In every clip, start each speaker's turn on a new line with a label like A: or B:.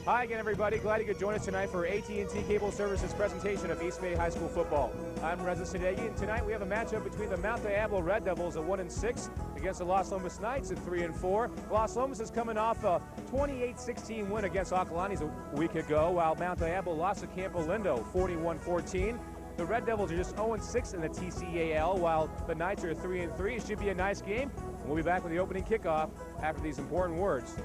A: Hi again, everybody. Glad you could join us tonight for AT&T Cable Services presentation of East Bay High School football. I'm Reza Sadeghi, and tonight we have a matchup between the Mount Diablo Red Devils at 1-6 against the Los Lomas Knights at 3-4. Los Lomas is coming off a 28-16 win against Acalanes a week ago, while Mount Diablo lost to Campo Lindo 41-14. The Red Devils are just 0-6 in the TCAL, while the Knights are 3-3. It should be a nice game. We'll be back with the opening kickoff after these important words.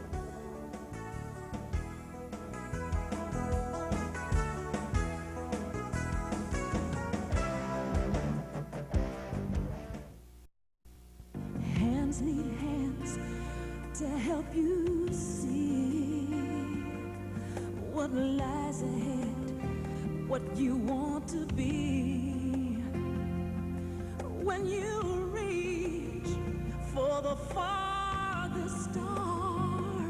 B: Hands need hands to help you see what lies ahead, what you want to be. When you reach for the farthest star,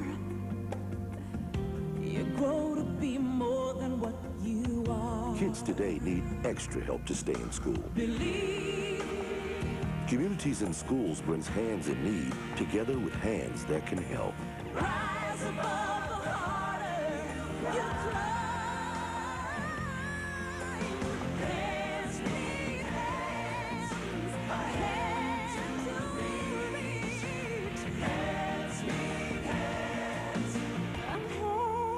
B: you grow to be more than what you are.
C: Kids today need extra help to stay in school.
B: Believe.
C: Communities and Schools brings hands in need together with hands that can help.
B: Rise above the harder you climb. Hands need hands, a hand to reach. Hands need hands, a hand to teach.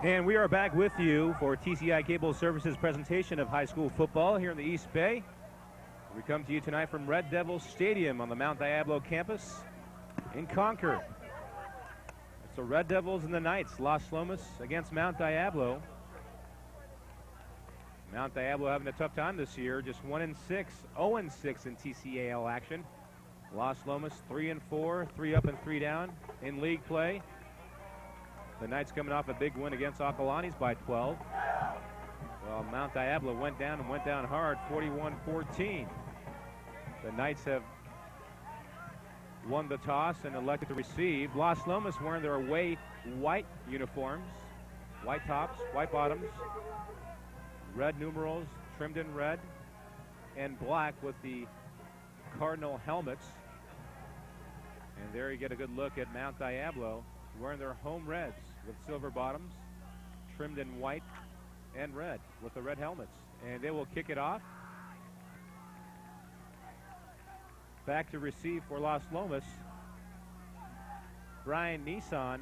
A: And we are back with you for TCI Cable Services presentation of high school football here in the East Bay. We come to you tonight from Red Devil Stadium on the Mount Diablo campus in Concord. It's the Red Devils and the Knights, Los Lomas against Mount Diablo. Mount Diablo having a tough time this year, just 1-6, 0-6 in TCAL action. Los Lomas 3-4, 3 up and 3 down in league play. The Knights coming off a big win against Acalanes by 12. Well, Mount Diablo went down and went down hard, 41-14. The Knights have won the toss and elected to receive. Los Lomas wearing their away white uniforms, white tops, white bottoms, red numerals trimmed in red, and black with the Cardinal helmets. And there you get a good look at Mount Diablo wearing their home reds with silver bottoms, trimmed in white and red with the red helmets. And they will kick it off. Back to receive for Los Lomas, Brian Nissan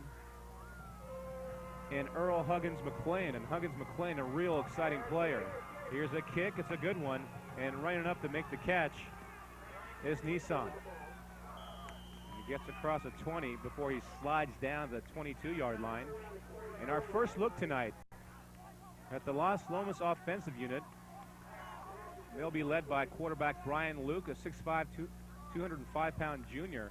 A: and Earl Huggins-McLean. And Huggins-McLean, a real exciting player. Here's a kick, it's a good one. And running up to make the catch is Nissan. He gets across a 20 before he slides down the 22-yard line. And our first look tonight at the Los Lomas offensive unit. They'll be led by quarterback Brian Luke, a 6'5", 205-pound junior.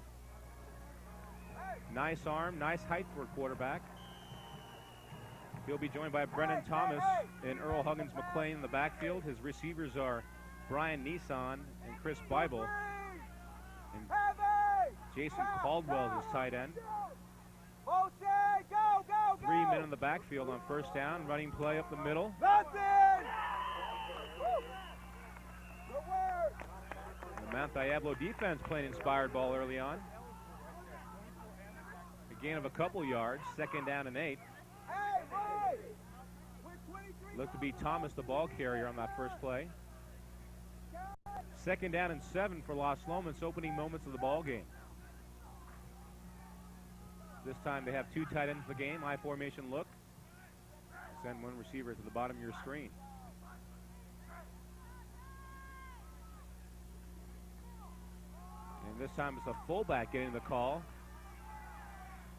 A: Nice arm, nice height for a quarterback. He'll be joined by Brendan Thomas and Earl Huggins McClain in the backfield. His receivers are Brian Nissan and Chris Bible. And Jason Caldwell is his tight end. 3 men in the backfield on first down. Running play up the middle. The Mount Diablo defense playing inspired ball early on. A gain of a couple yards. 2nd down and 8. Looked to be Thomas, the ball carrier, on that first play. 2nd down and 7 for Los Lomas, opening moments of the ball game. This time they have 2 tight ends in the game. I formation look. Send 1 receiver to the bottom of your screen. And this time it's a fullback getting the call.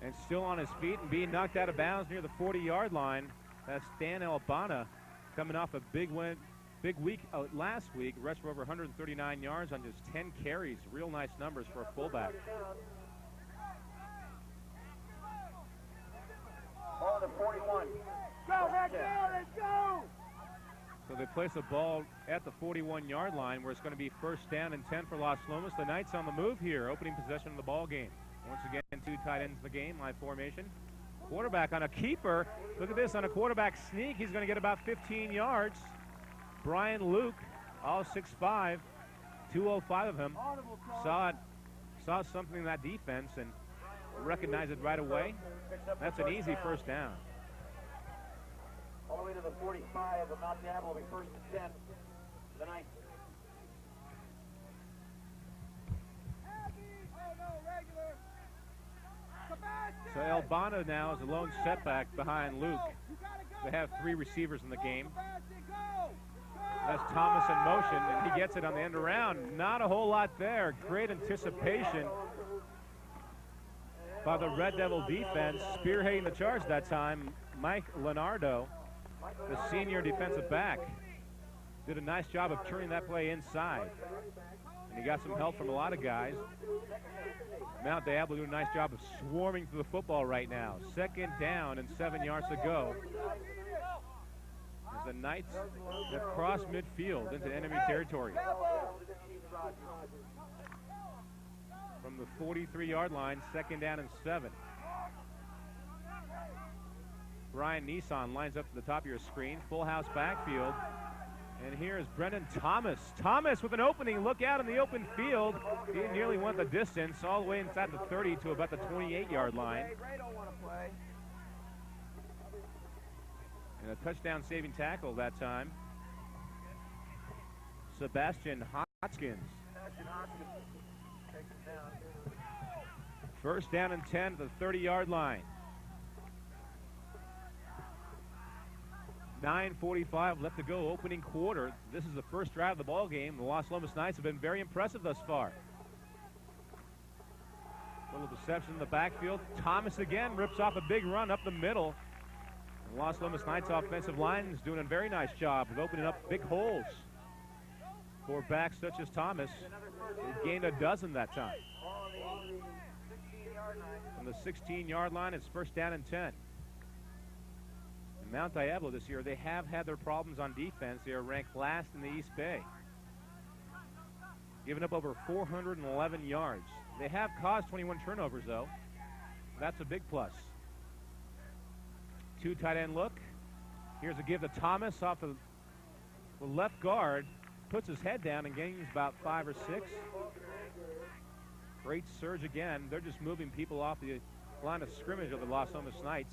A: And still on his feet and being knocked out of bounds near the 40-yard line. That's Dan Albana, coming off a big week last week. Rushed for over 139 yards on just 10 carries. Real nice numbers for a fullback.
D: Ball to 41. Go back there, let's go!
A: So they place a ball at the 41-yard line where it's going to be 1st down and 10 for Los Lomas. The Knights on the move here, opening possession of the ball game. Once again, 2 tight ends in the game, live formation. Quarterback on a keeper. Look at this, on a quarterback sneak. He's going to get about 15 yards. Brian Luke, all 6'5", 205 of him. Saw something in that defense and recognized it right away. That's an easy 1st down.
D: All the way to the 45 of Mount Diablo will be 1st and 10. The Knights.
A: So Albana now is a lone setback behind Luke. They have 3 receivers in the game. That's Thomas in motion, and he gets it on the end around. Not a whole lot there. Great anticipation by the Red Devil defense. Spearheading the charge that time, Mike Leonardo, the senior defensive back, did a nice job of turning that play inside. And he got some help from a lot of guys. Mount Diablo doing a nice job of swarming through the football right now. 2nd down and 7 yards to go. As the Knights have crossed midfield into enemy territory. From the 43-yard line, 2nd down and 7. Brian Nissan lines up to the top of your screen. Full house backfield. And here is Brendan Thomas. Thomas with an opening. Look out in the open field. He nearly went the distance all the way inside the 30 to about the 28-yard line. And a touchdown saving tackle that time. Sebastian Hoskins. 1st down and 10 to the 30-yard line. 9:45 left to go, opening quarter. This is the first drive of the ball game. The Los Lomas Knights have been very impressive thus far. A little deception in the backfield. Thomas again rips off a big run up the middle. The Los Lomas Knights offensive line is doing a very nice job of opening up big holes for backs such as Thomas. He gained a dozen that time. From the 16-yard line, it's 1st down and 10. Mount Diablo this year, they have had their problems on defense. They are ranked last in the East Bay, giving up over 411 yards. They have caused 21 turnovers, though. That's a big plus. 2 tight end look. Here's a give to Thomas off the left guard. Puts his head down and gains about 5 or 6. Great surge again. They're just moving people off the line of scrimmage of the Los Lomas Knights.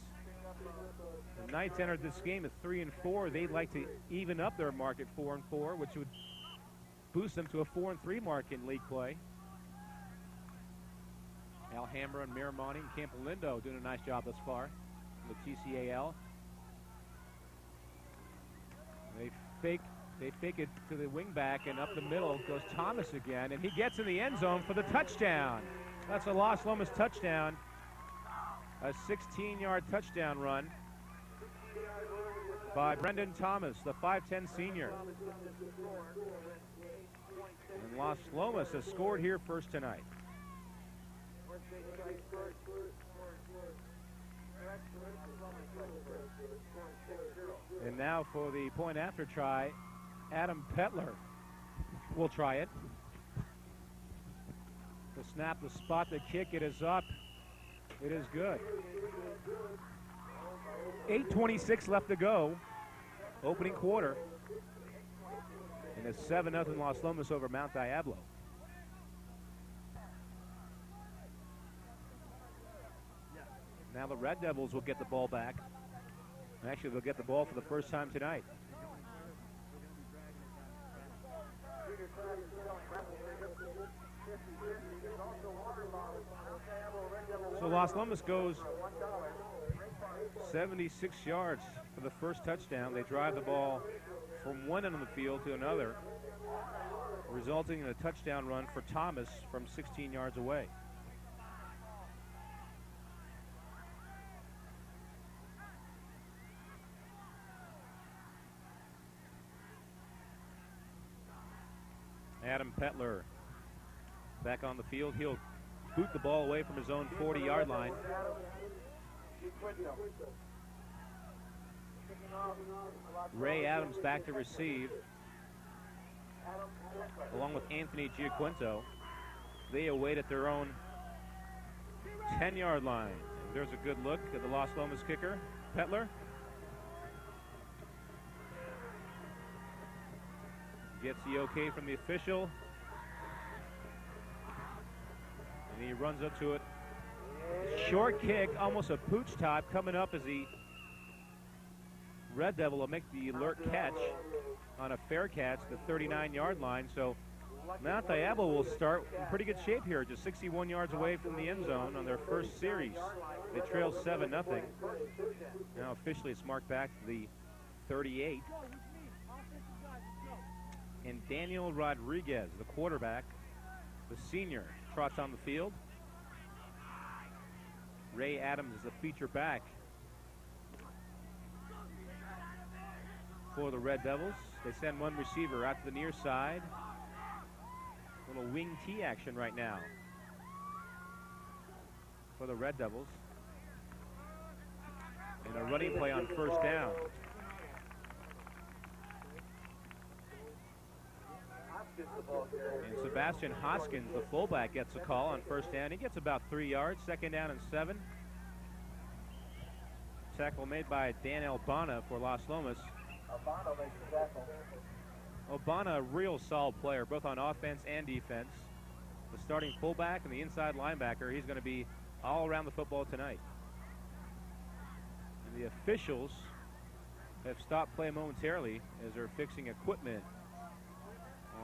A: The Knights entered this game at 3-4. They'd like to even up their mark at 4-4, which would boost them to a 4-3 mark in league play. Alhambra and Miramonte and Campolindo doing a nice job thus far in the TCAL. They fake it to the wingback, and up the middle goes Thomas again, and he gets in the end zone for the touchdown. That's a Los Lomas touchdown. A 16-yard touchdown run by Brendan Thomas, the 5'10 senior. And Los Lomas has scored here first tonight. And now for the point after try, Adam Petler will try it. The snap, the spot, the kick, it is up. It is good. 8:26 left to go. Opening quarter. And it's 7-0 Los Lomas over Mount Diablo. Now the Red Devils will get the ball back. Actually, they'll get the ball for the first time tonight. So Los Lomas goes 76 yards for the first touchdown. They drive the ball from one end of the field to another, resulting in a touchdown run for Thomas from 16 yards away. Adam Petler back on the field. He'll boot the ball away from his own 40-yard line. Ray Adams back to receive, along with Anthony Giaquinto. They await at their own 10-yard line. There's a good look at the Los Lomas kicker, Petler. Gets the okay from the official. And he runs up to it. Short kick, almost a pooch type, coming up as the Red Devil will make the alert catch on a fair catch, the 39-yard line. So Mount Diablo will start in pretty good shape here, just 61 yards away from the end zone on their first series. They trail 7-0. Now officially it's marked back to the 38. And Daniel Rodriguez, the quarterback, the senior, trots on the field. Ray Adams is a feature back for the Red Devils. They send one receiver out to the near side. Little wing T action right now for the Red Devils. And a running play on first down. And Sebastian Hoskins, the fullback, gets a call on first down. He gets about 3 yards. Second down and 7. Tackle made by Dan Albana for Los Lomas. Albana, a real solid player, both on offense and defense. The starting fullback and the inside linebacker. He's going to be all around the football tonight. And the officials have stopped play momentarily as they're fixing equipment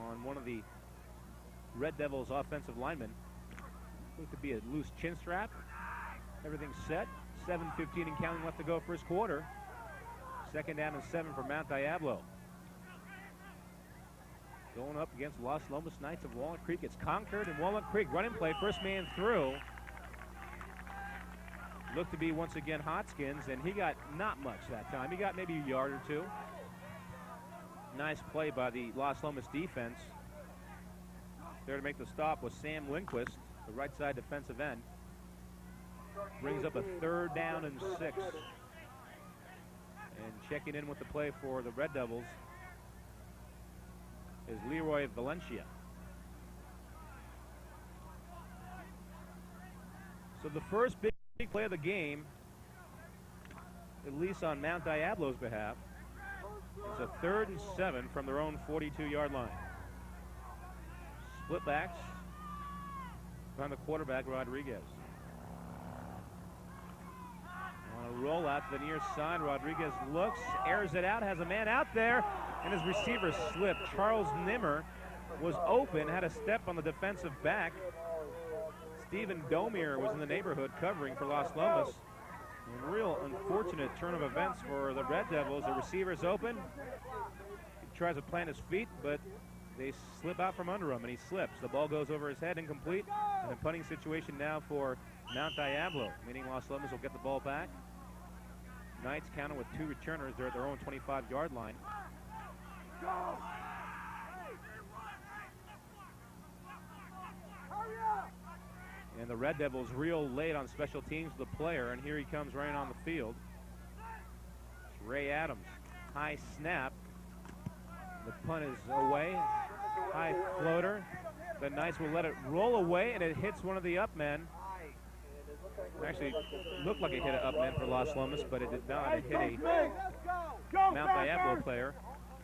A: on one of the Red Devils' offensive linemen. Looked to be a loose chin strap. Everything's set. 7:15 and counting left to go first quarter. Second down and 7 for Mount Diablo. Going up against Los Lomas Knights of Walnut Creek. It's Concord and Walnut Creek. Running play, first man through. Looked to be once again Hoskins, and he got not much that time. He got maybe a yard or two. Nice play by the Los Lomas defense. There to make the stop was Sam Lindquist, the right side defensive end. Brings up a third down and 6. And checking in with the play for the Red Devils is Leroy Valencia. So the first big play of the game, at least on Mount Diablo's behalf, is a 3rd and 7 from their own 42-yard line. Split backs on the quarterback, Rodriguez. On a roll out to the near side, Rodriguez looks, airs it out, has a man out there, and his receiver slipped. Charles Nimmer was open, had a step on the defensive back. Stephen Domir was in the neighborhood covering for Los Lomas. A real unfortunate turn of events for the Red Devils. The receiver's open. He tries to plant his feet, but they slip out from under him, and he slips. The ball goes over his head, incomplete. And a punting situation now for Mount Diablo, meaning Los Lomas will get the ball back. Knights counted with 2 returners. They're at their own 25-yard line. And the Red Devils real late on special teams with the player, and here he comes running on the field. It's Ray Adams. High snap. The punt is away. High floater. The Knights will let it roll away, and it hits one of the up men. Actually, looked like it hit an up man for Las Lomas, but it did not. It hit a Mount Diablo player.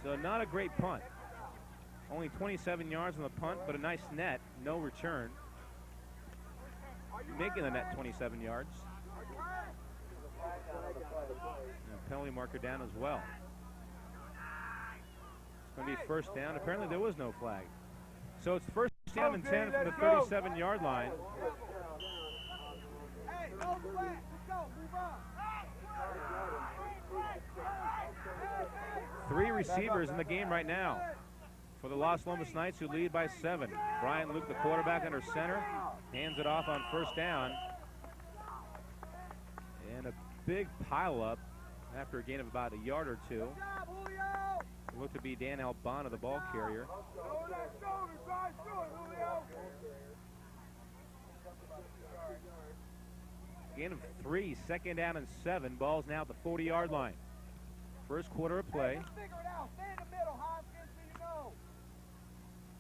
A: So not a great punt. Only 27 yards on the punt, but a nice net. No return. Making the net 27 yards. And a penalty marker down as well. It's going to be first down. Apparently there was no flag. So it's first down and 10 from the 37-yard line. Three receivers in the game right now for the Las Lomas Knights, who lead by 7. Brian Luke, the quarterback, under center, hands it off on first down. And a big pileup after a gain of about a yard or two. It looked to be Dan Albana, the ball carrier. Gain of 3, second down and 7. Ball's now at the 40-yard line. First quarter of play.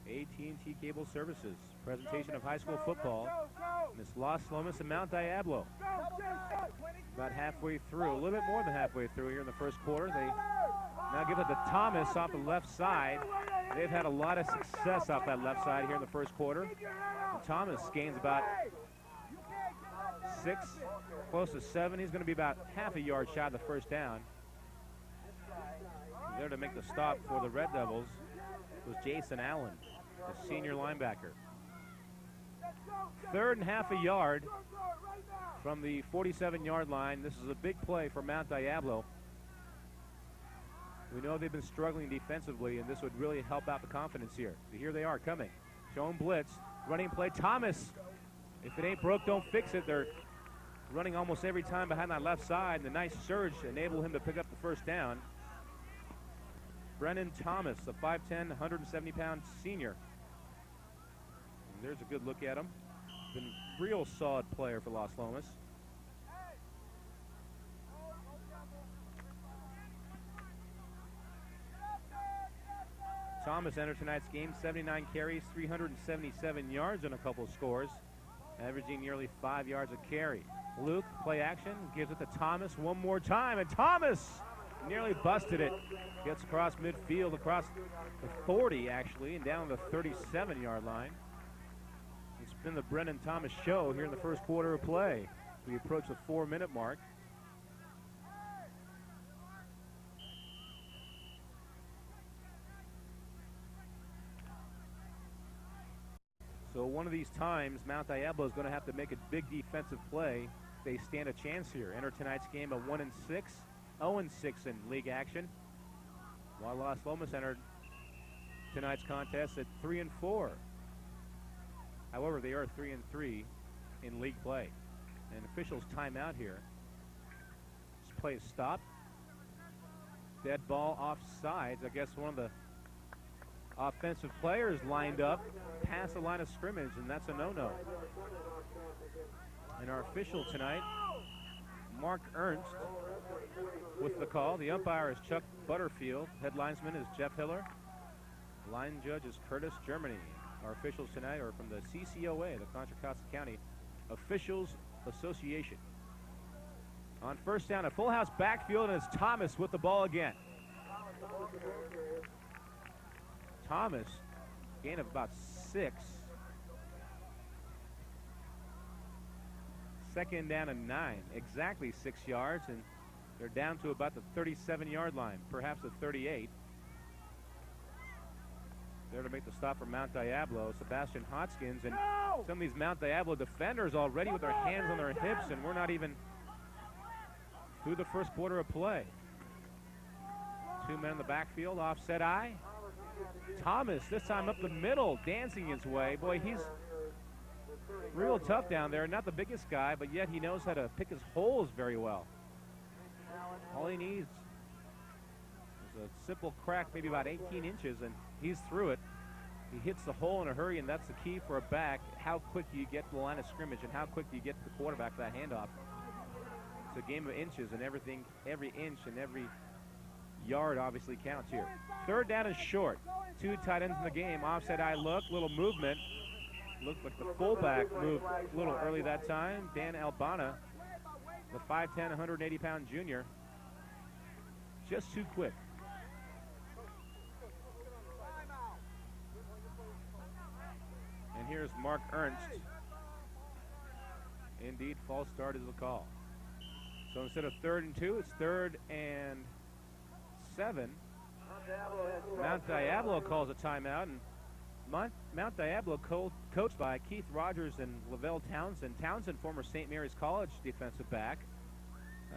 A: AT&T Cable Services, presentation of high school football. Miss Las Lomas and Mount Diablo. About halfway through, a little bit more than halfway through here in the first quarter. They now give it to Thomas off the left side. They've had a lot of success off that left side here in the first quarter. And Thomas gains about 6, close to 7. He's going to be about half a yard shy of the first down. There to make the stop for the Red Devils was Jason Allen, the senior linebacker. Third and half a yard from the 47-yard line. This is a big play for Mount Diablo. We know they've been struggling defensively, and this would really help out the confidence here. So here they are coming. Showing blitz, running play. Thomas, if it ain't broke, don't fix it. They're running almost every time behind that left side, and the nice surge enabled him to pick up the first down. Brennan Thomas, the 5'10", 170-pound senior. And there's a good look at him. Been a real solid player for Las Lomas. Thomas entered tonight's game, 79 carries, 377 yards and a couple scores, averaging nearly 5 yards a carry. Luke, play action, gives it to Thomas one more time, and Thomas nearly busted it. Gets across midfield, across the 40 actually, and down the 37-yard line. It's been the Brennan Thomas show here in the first quarter of play. We approach the 4-minute mark. So one of these times, Mount Diablo is going to have to make a big defensive play. They stand a chance here. Enter tonight's game at 1-6, 0-6 in league action. While Las Lomas entered tonight's contest at 3-4. However, they are 3-3 in league play. And officials timeout here. This play is stopped. Dead ball offsides. I guess one of the offensive players lined up past the line of scrimmage, and that's a no-no. And our official tonight, Mark Ernst, with the call. The umpire is Chuck Butterfield. Head linesman is Jeff Hiller. Line judge is Curtis Germany. Our officials tonight are from the CCOA, the Contra Costa County Officials Association. On first down, a full house backfield, and it's Thomas with the ball again. Thomas, gain of about 6. Second down and 9, exactly 6 yards, and they're down to about the 37-yard line, perhaps the 38. There to make the stop for Mount Diablo, Sebastian Hotskins, and some of these Mount Diablo defenders already with their hands on their hips, and we're not even through the first quarter of play. 2 men in the backfield, offset eye. Thomas, this time up the middle, dancing his way. Boy, he's real tough down there. Not the biggest guy, but yet he knows how to pick his holes very well. All he needs is a simple crack, maybe about 18 inches, and he's through it. He hits the hole in a hurry, and that's the key for a back. How quick do you get to the line of scrimmage, and how quick do you get to the quarterback for that handoff? It's a game of inches, and everything, every inch and every yard obviously counts here. Third down and short. Two tight ends in the game. Offside eye look, little movement. Looked like the fullback moved a little early that time. Dan Albana, the 5'10", 180-pound junior. Just too quick. And here's Mark Ernst. Indeed, false start is the call. So instead of 3rd and 2, it's 3rd and 7. Mount Diablo calls a timeout, and Mount Diablo coached by Keith Rogers and Lavelle Townsend. Townsend, former St. Mary's College defensive back.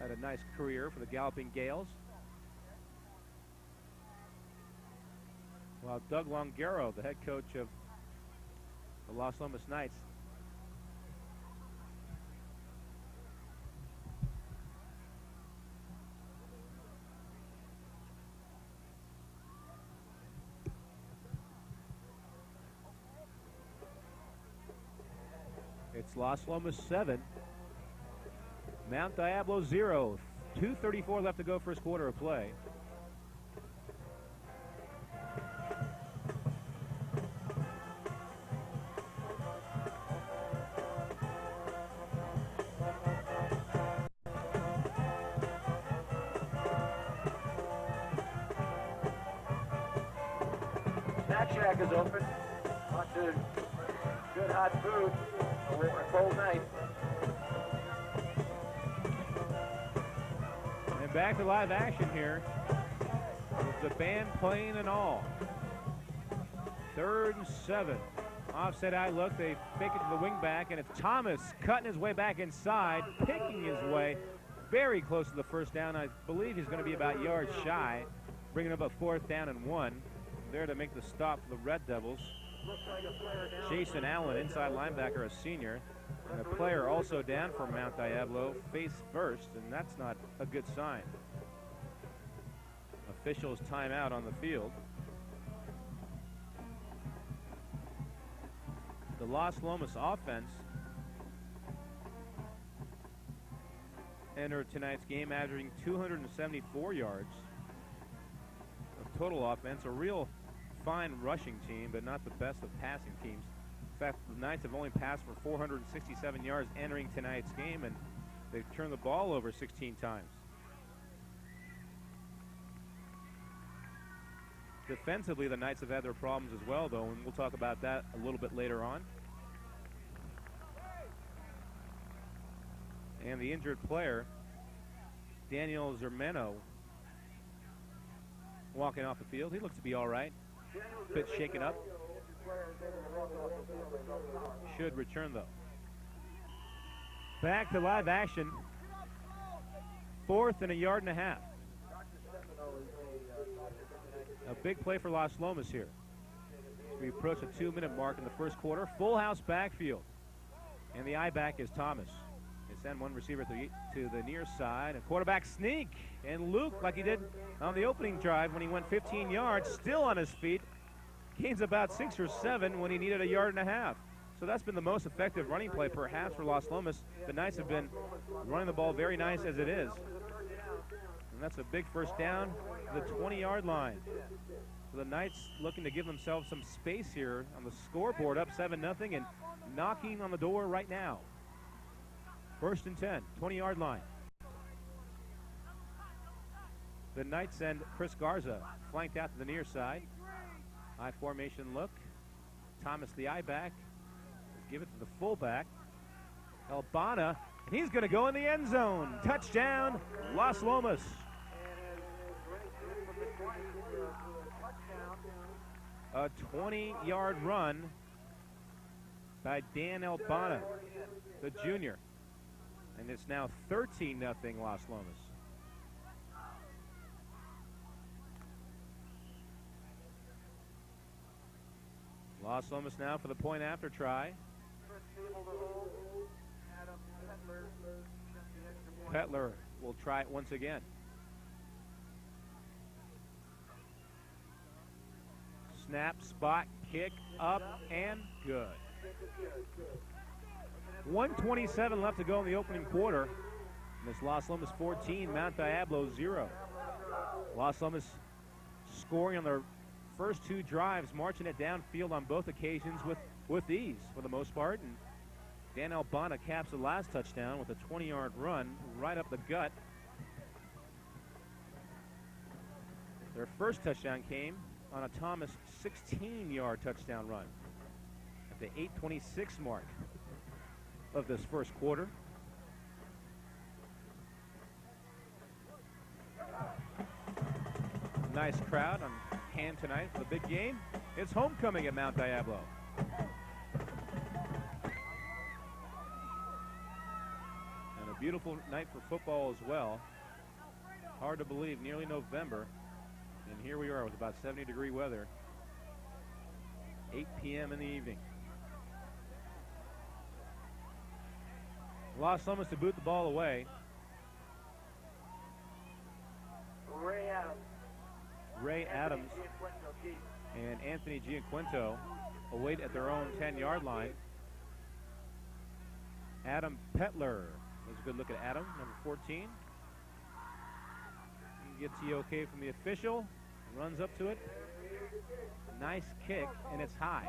A: Had a nice career for the Galloping Gales. While Doug Longaro, the head coach of the Los Lomas Knights, it's Los Lomas 7, Mount Diablo 0. 2:34 left to go, first quarter of play.
D: Snack Shack is open. Lots of good hot food. A cold night.
A: And back to live action here, with the band playing and all. 3rd and 7. Offset eye look, they fake it to the wing back, and it's Thomas cutting his way back inside, picking his way very close to the first down. I believe he's going to be about yards shy, bringing up a 4th down and 1. There to make the stop for the Red Devils. Jason Allen, inside linebacker, a senior. And a player also down for Mount Diablo, face first, and that's not a good sign. Officials timeout on the field. The Los Lomas offense entered tonight's game averaging 274 yards of total offense. A real fine rushing team, but not the best of passing teams. In fact, the Knights have only passed for 467 yards entering tonight's game, and they've turned the ball over 16 times. Defensively, the Knights have had their problems as well, though, and we'll talk about that a little bit later on. And the injured player, Daniel Zermeno, walking off the field. He looks to be all right. A bit shaken up. Should return, though. Back to live action. 4th and 1.5 yards. A big play for Los Lomas here. We approach the 2-minute mark in the first quarter. Full house backfield. And the I-back is Thomas. They send one receiver to the near side. A quarterback sneak. And Luke, like he did on the opening drive when he went 15 yards, still on his feet. Gains about 6 or 7 when he needed 1.5 yards. So that's been the most effective running play perhaps for Los Lomas. The Knights have been running the ball very nice as it is. And that's a big first down to the 20-yard line. So the Knights looking to give themselves some space here on the scoreboard, up 7-0 and knocking on the door right now. 1st and 10, 20-yard line. The Knights send Chris Garza flanked out to the near side. High formation look. Thomas the I-back. Give it to the fullback. Albana. And he's going to go in the end zone. Touchdown, Los Lomas. A 20-yard run by Dan Albana, the junior. And it's now 13-0 Los Lomas. Los Lomas now for the point after try. Petler will try it once again. Snap, spot, kick, up, and good. 1:27 left to go in the opening quarter. And it's Los Lomas 14, Mount Diablo 0. Los Lomas scoring on their first two drives, marching it downfield on both occasions with ease for the most part. And Dan Albana caps the last touchdown with a 20-yard run right up the gut. Their first touchdown came on a Thomas 16-yard touchdown run at the 8:26 mark of this first quarter. Nice crowd on hand tonight for the big game. It's homecoming at Mount Diablo. And a beautiful night for football as well. Hard to believe, nearly November. And here we are with about 70-degree weather. 8 p.m. in the evening. Los Lomas to boot the ball away. Ray Adams and Anthony Gianquinto await at their own 10-yard line. Adam Petler. There's a good look at Adam, number 14. He gets the okay from the official, runs up to it. Nice kick, and it's high.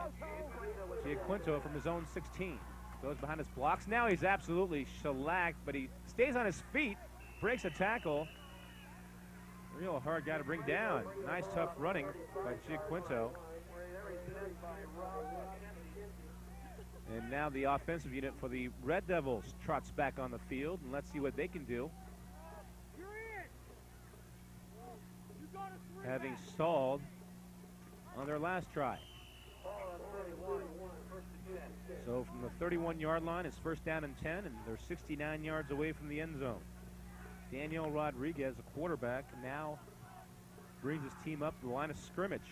A: Gianquinto from his own 16. Goes behind his blocks. Now he's absolutely shellacked, but he stays on his feet, breaks a tackle. Real hard guy to bring down. Nice, tough running by Gianquinto. And now the offensive unit for the Red Devils trots back on the field, and let's see what they can do. Having stalled on their last try. So from the 31-yard line, it's first down and 10, and they're 69 yards away from the end zone. Daniel Rodriguez, a quarterback, now brings his team up to the line of scrimmage.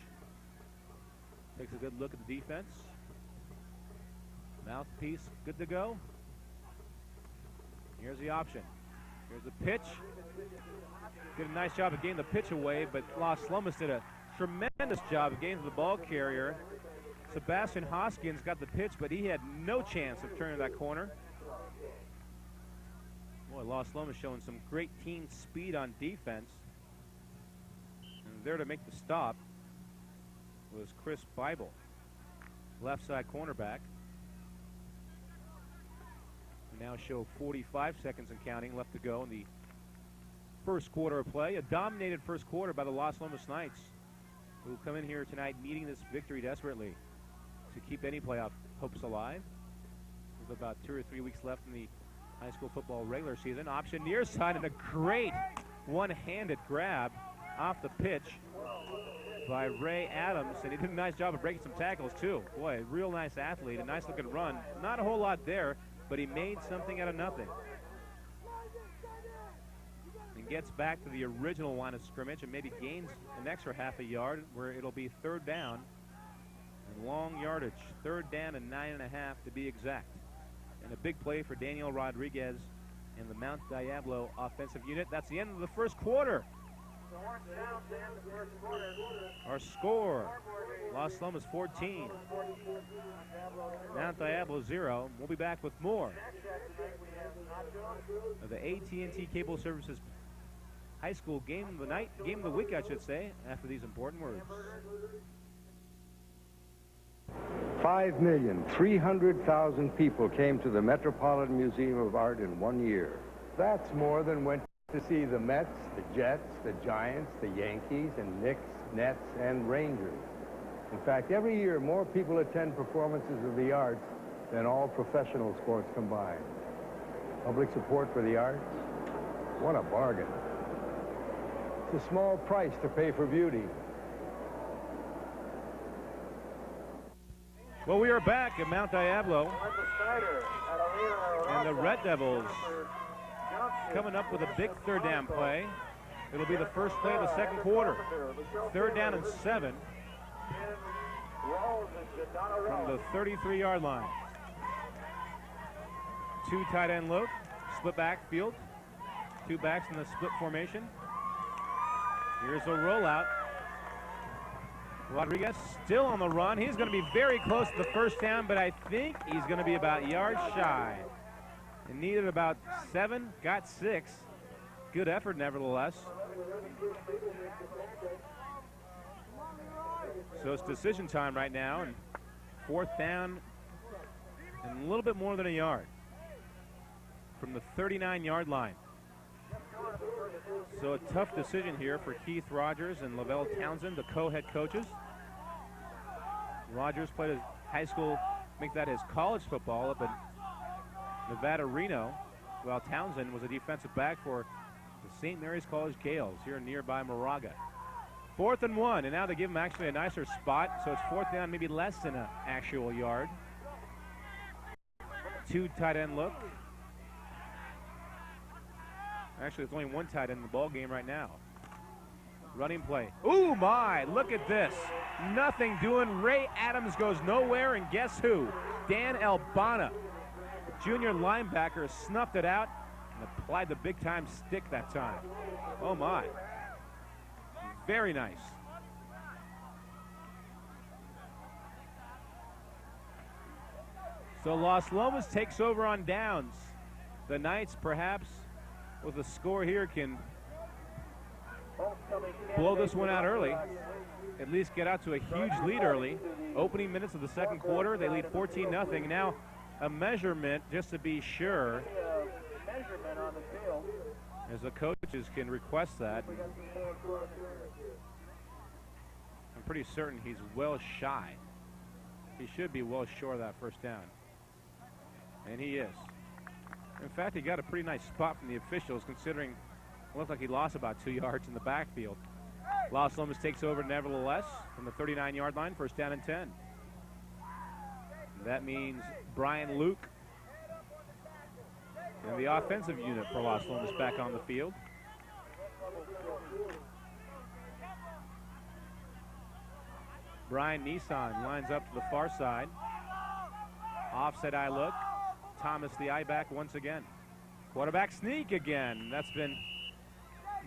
A: Takes a good look at the defense. Mouthpiece good to go. Here's the option. Here's the pitch. Did a nice job of getting the pitch away, but Los Lomas did a tremendous job of getting to the ball carrier. Sebastian Hoskins got the pitch, but he had no chance of turning that corner. Boy, Los Lomas showing some great team speed on defense. And there to make the stop was Chris Bible, left side cornerback. We now show 45 seconds and counting left to go in the first quarter of play. A dominated first quarter by the Los Lomas Knights, who come in here tonight needing this victory desperately to keep any playoff hopes alive. With about 2 or 3 weeks left in the high school football regular season. Option near side, and a great one-handed grab off the pitch by Ray Adams, and he did a nice job of breaking some tackles too. Boy, a real nice athlete, a nice looking run. Not a whole lot there, but he made something out of nothing. And gets back to the original line of scrimmage and maybe gains an extra half a yard where it'll be third down and long yardage. Third down and 9.5 to be exact. And a big play for Daniel Rodriguez and the Mount Diablo offensive unit. That's the end of the first quarter. Our score, Los Lomas 14, Mount Diablo 0. We'll be back with more of the AT&T Cable Services High School Game of the Night, Game of the Week, I should say, after these important words.
E: 5,300,000 people came to the Metropolitan Museum of Art in 1 year. That's more than went to see the Mets, the Jets, the Giants, the Yankees, and Knicks, Nets, and Rangers. In fact, every year more people attend performances of the arts than all professional sports combined. Public support for the arts? What a bargain. It's a small price to pay for beauty.
A: Well, we are back at Mount Diablo, and the Red Devils coming up with a big third down play. It'll be the first play of the second quarter. Third down and 7 from the 33-yard line. Two tight end look, split backfield, two backs in the split formation. Here's a rollout. Rodriguez still on the run. He's going to be very close to the first down, but I think he's going to be about yard shy. He needed about 7, got 6. Good effort, nevertheless. So it's decision time right now, and 4th down and a little bit more than a yard from the 39-yard line. So a tough decision here for Keith Rogers and Lavelle Townsend, the co-head coaches. Rogers played his high school, make that his college football up in Nevada, Reno, while Townsend was a defensive back for the St. Mary's College Gales here in nearby Moraga. 4th and 1, and now they give him actually a nicer spot, so it's 4th down, maybe less than an actual yard. 2 tight end look. Actually, there's only 1 tight end in the ball game right now. Running play. Ooh, my, look at this. Nothing doing. Ray Adams goes nowhere, and guess who? Dan Albana, the junior linebacker, snuffed it out and applied the big-time stick that time. Oh, my. Very nice. So Los Lomas takes over on downs. The Knights, perhaps, with a score here, can blow this one out early. At least get out to a huge lead early. Opening minutes of the second quarter, they lead 14-0. Now a measurement just to be sure, as the coaches can request that. I'm pretty certain he's well shy. He should be well short of that first down. And he is. In fact, he got a pretty nice spot from the officials, considering it looked like he lost about 2 yards in the backfield. Los Lomas takes over nevertheless from the 39-yard line, 1st down and 10. That means Brian Luke and the offensive unit for Los Lomas back on the field. Brian Nissan lines up to the far side. Offset eye look. Thomas the eye back once again. Quarterback sneak again. That's been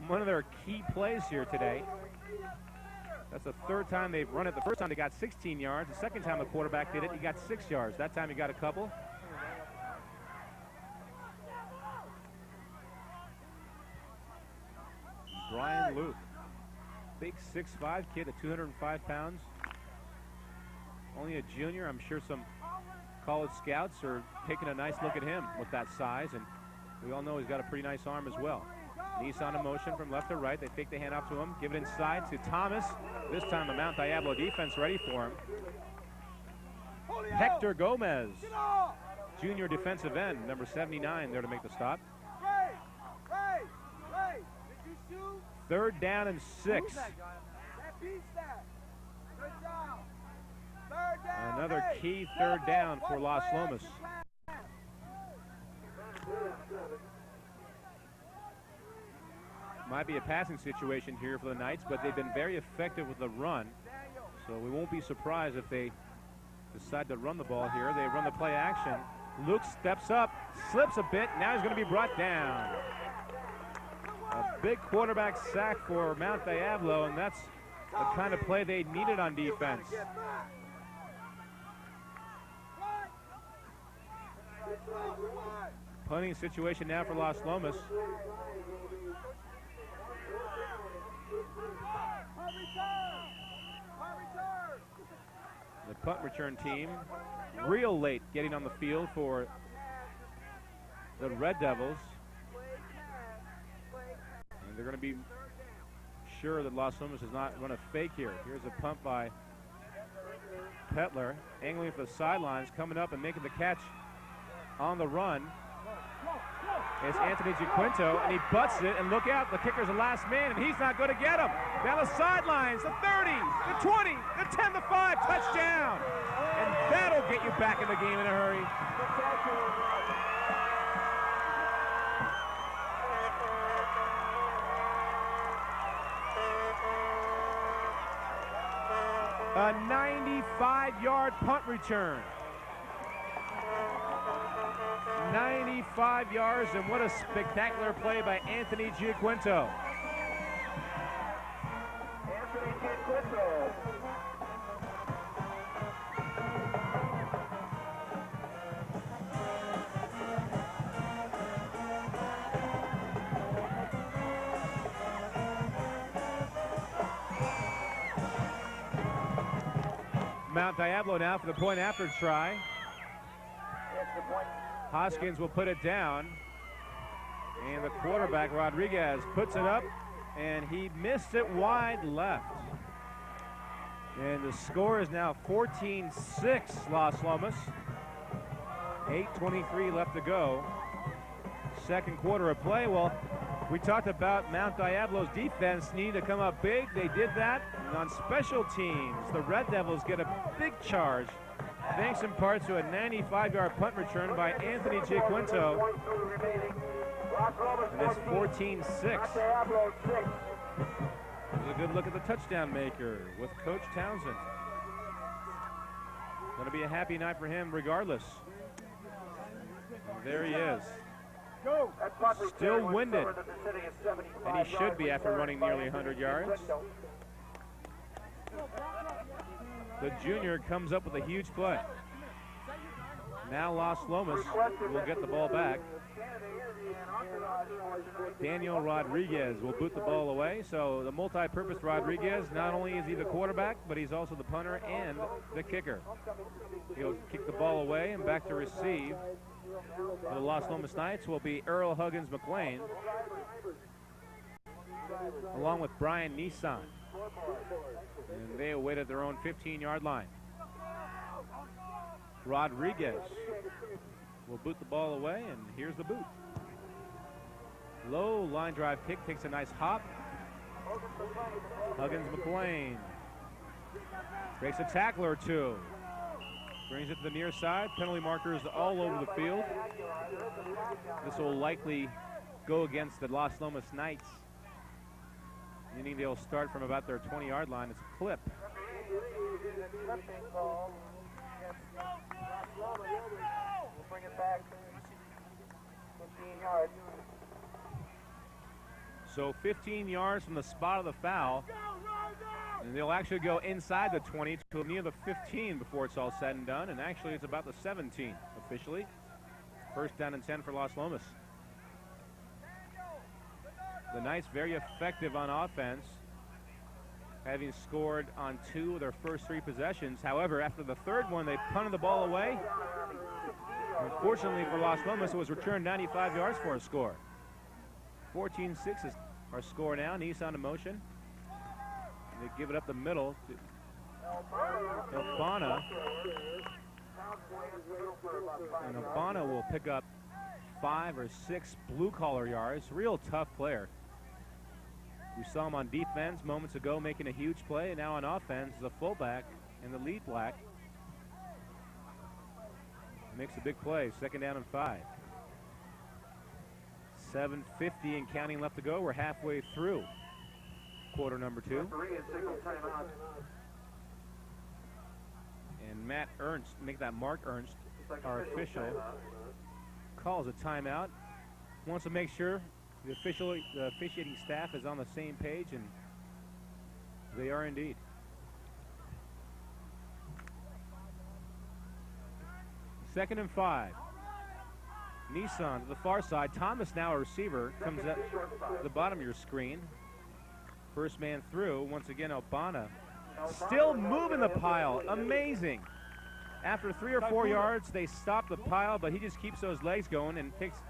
A: one of their key plays here today. That's the 3rd time they've run it. The first time they got 16 yards. The second time the quarterback did it, he got 6 yards. That time he got a couple. Brian Luke, big 6'5" kid at 205 pounds. Only a junior. I'm sure some college scouts are taking a nice look at him with that size, and we all know he's got a pretty nice arm as well. Nissan in motion from left to right. They fake the handoff to him, give it inside to Thomas. This time the Mount Diablo defense ready for him. Hector Gomez, junior defensive end, number 79, there to make the stop. 3rd down and 6. Another key 3rd down for Los Lomas. Might be a passing situation here for the Knights, but they've been very effective with the run. So we won't be surprised if they decide to run the ball here. They run the play action. Luke steps up, slips a bit. Now he's going to be brought down. A big quarterback sack for Mount Diablo, and that's the kind of play they needed on defense. Punting situation now for Los Lomas. The punt return team real late getting on the field for the Red Devils. And they're going to be sure that Los Lomas does not run a fake here. Here's a punt by Petler, angling for the sidelines, coming up and making the catch on the run. It's Anthony Giaquinto, and he butts it, and look out, the kicker's the last man, and he's not going to get him. Down the sidelines, the 30, the 20, the 10, the 5, touchdown. And that'll get you back in the game in a hurry. A 95-yard punt return. 95 yards, and what a spectacular play by Anthony Giaquinto.
D: Anthony Giaquinto
A: Mount Diablo now for the point after try. Hoskins will put it down. And the quarterback, Rodriguez, puts it up, and he missed it wide left. And the score is now 14-6, Las Lomas. 8:23 left to go. Second quarter of play. Well, we talked about Mount Diablo's defense needing to come up big. They did that. And on special teams, the Red Devils get a big charge, thanks in part to a 95-yard punt return by Anthony Giaquinto. And it's 14-6. Here's a good look at the touchdown maker with Coach Townsend. Going to be a happy night for him regardless. And there he is. Still winded. And he should be after running nearly 100 yards. The junior comes up with a huge play. Now Las Lomas will get the ball back. Daniel Rodriguez will boot the ball away. So the multi-purpose Rodriguez, not only is he the quarterback, but he's also the punter and the kicker. He'll kick the ball away, and back to receive. The Las Lomas Knights will be Earl Huggins McLean, along with Brian Nissan. And they await at their own 15-yard line. Rodriguez will boot the ball away, and here's the boot. Low line drive kick, takes a nice hop. Huggins McLean breaks a tackle or two. Brings it to the near side. Penalty markers all over the field. This will likely go against the Las Lomas Knights, meaning they'll start from about their 20-yard line. It's a clip.
D: We'll bring it back 15 yards.
A: So 15 yards from the spot of the foul. And they'll actually go inside the 20 to near the 15 before it's all said and done. And actually it's about the 17 officially. First down and 10 for Las Lomas. The Knights very effective on offense, having scored on 2 of their first 3 possessions. However, after the third one, they punted the ball away. Unfortunately for Las Lomas, it was returned 95 yards for a score. 14-6 is our score now. Nissan in motion. They give it up the middle to Albana. And Albana will pick up 5 or 6 blue-collar yards. Real tough player. We saw him on defense moments ago making a huge play, and now on offense as a fullback in the lead black. Makes a big play. Second down and 5. 7:50 and counting left to go. We're halfway through quarter number 2. And Matt Ernst, make that Mark Ernst, our official, calls a timeout. Wants to make sure the officiating staff is on the same page, and they are indeed. Second and 5. Nissan to the far side. Thomas now a receiver. Comes up to the bottom of your screen. First man through. Once again, Albana. Still moving the pile. Amazing. After 3 or 4 yards, they stop the pile, but he just keeps those legs going and takes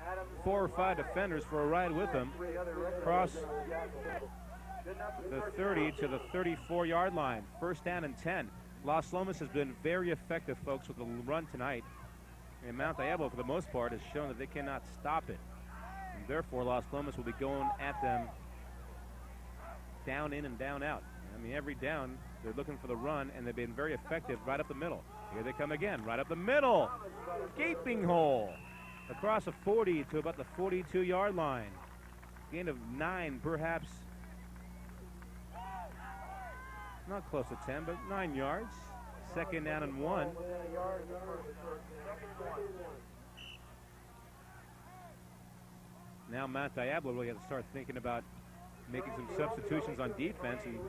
A: 4 or 5 defenders for a ride with him. Across the 30 to the 34-yard line. First down and 10. Las Lomas has been very effective, folks, with the run tonight. And Mount Diablo, for the most part, has shown that they cannot stop it. And therefore, Las Lomas will be going at them down in and down out. I mean, every down, they're looking for the run, and they've been very effective right up the middle. Here they come again, right up the middle. Gaping hole. Across the 40 to about the 42-yard line. Gain of 9, perhaps. Not close to 10, but 9 yards. Second down and 1. Now Mount Diablo really has to start thinking about making some substitutions on defense and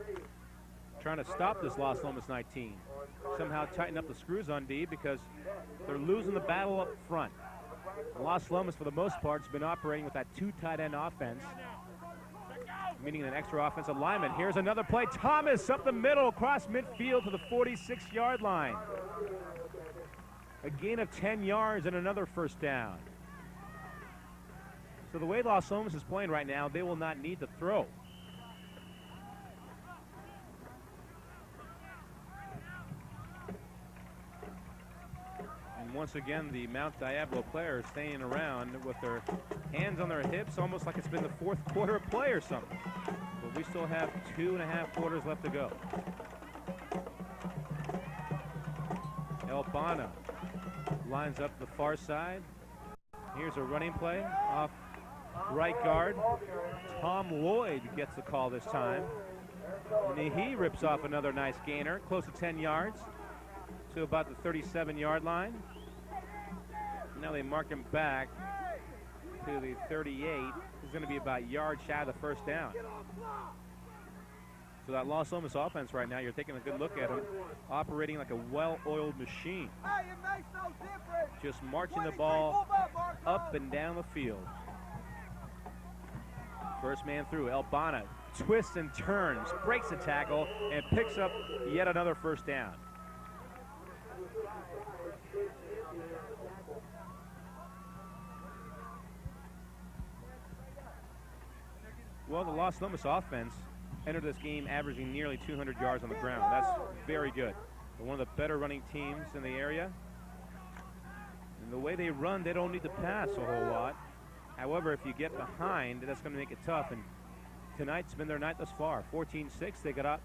A: trying to stop this Las Lomas 19. Somehow tighten up the screws on D, because they're losing the battle up front. Las Lomas, for the most part, has been operating with that 2 tight end offense. meaning an extra offensive lineman. Here's another play. Thomas up the middle, across midfield to the 46-yard line. A gain of 10 yards and another first down. So the way Los Lomas is playing right now, they will not need to throw. And once again, the Mount Diablo players staying around with their hands on their hips, almost like it's been the fourth quarter of play or something. But we still have 2.5 quarters left to go. Albana lines up the far side. Here's a running play off right guard. Tom Lloyd gets the call this time. And he rips off another nice gainer, close to 10 yards to about the 37-yard line. Now they mark him back to the 38. He's going to be about a yard shy of the first down. So that Los Lomas offense right now, you're taking a good look at him, operating like a well-oiled machine. Just marching the ball up and down the field. First man through, Albana twists and turns, breaks the tackle, and picks up yet another first down. Well, the Los Lomas offense entered this game averaging nearly 200 yards on the ground. That's very good. They're one of the better running teams in the area. And the way they run, they don't need to pass a whole lot. However, if you get behind, that's going to make it tough. And tonight's been their night thus far. 14-6, they got up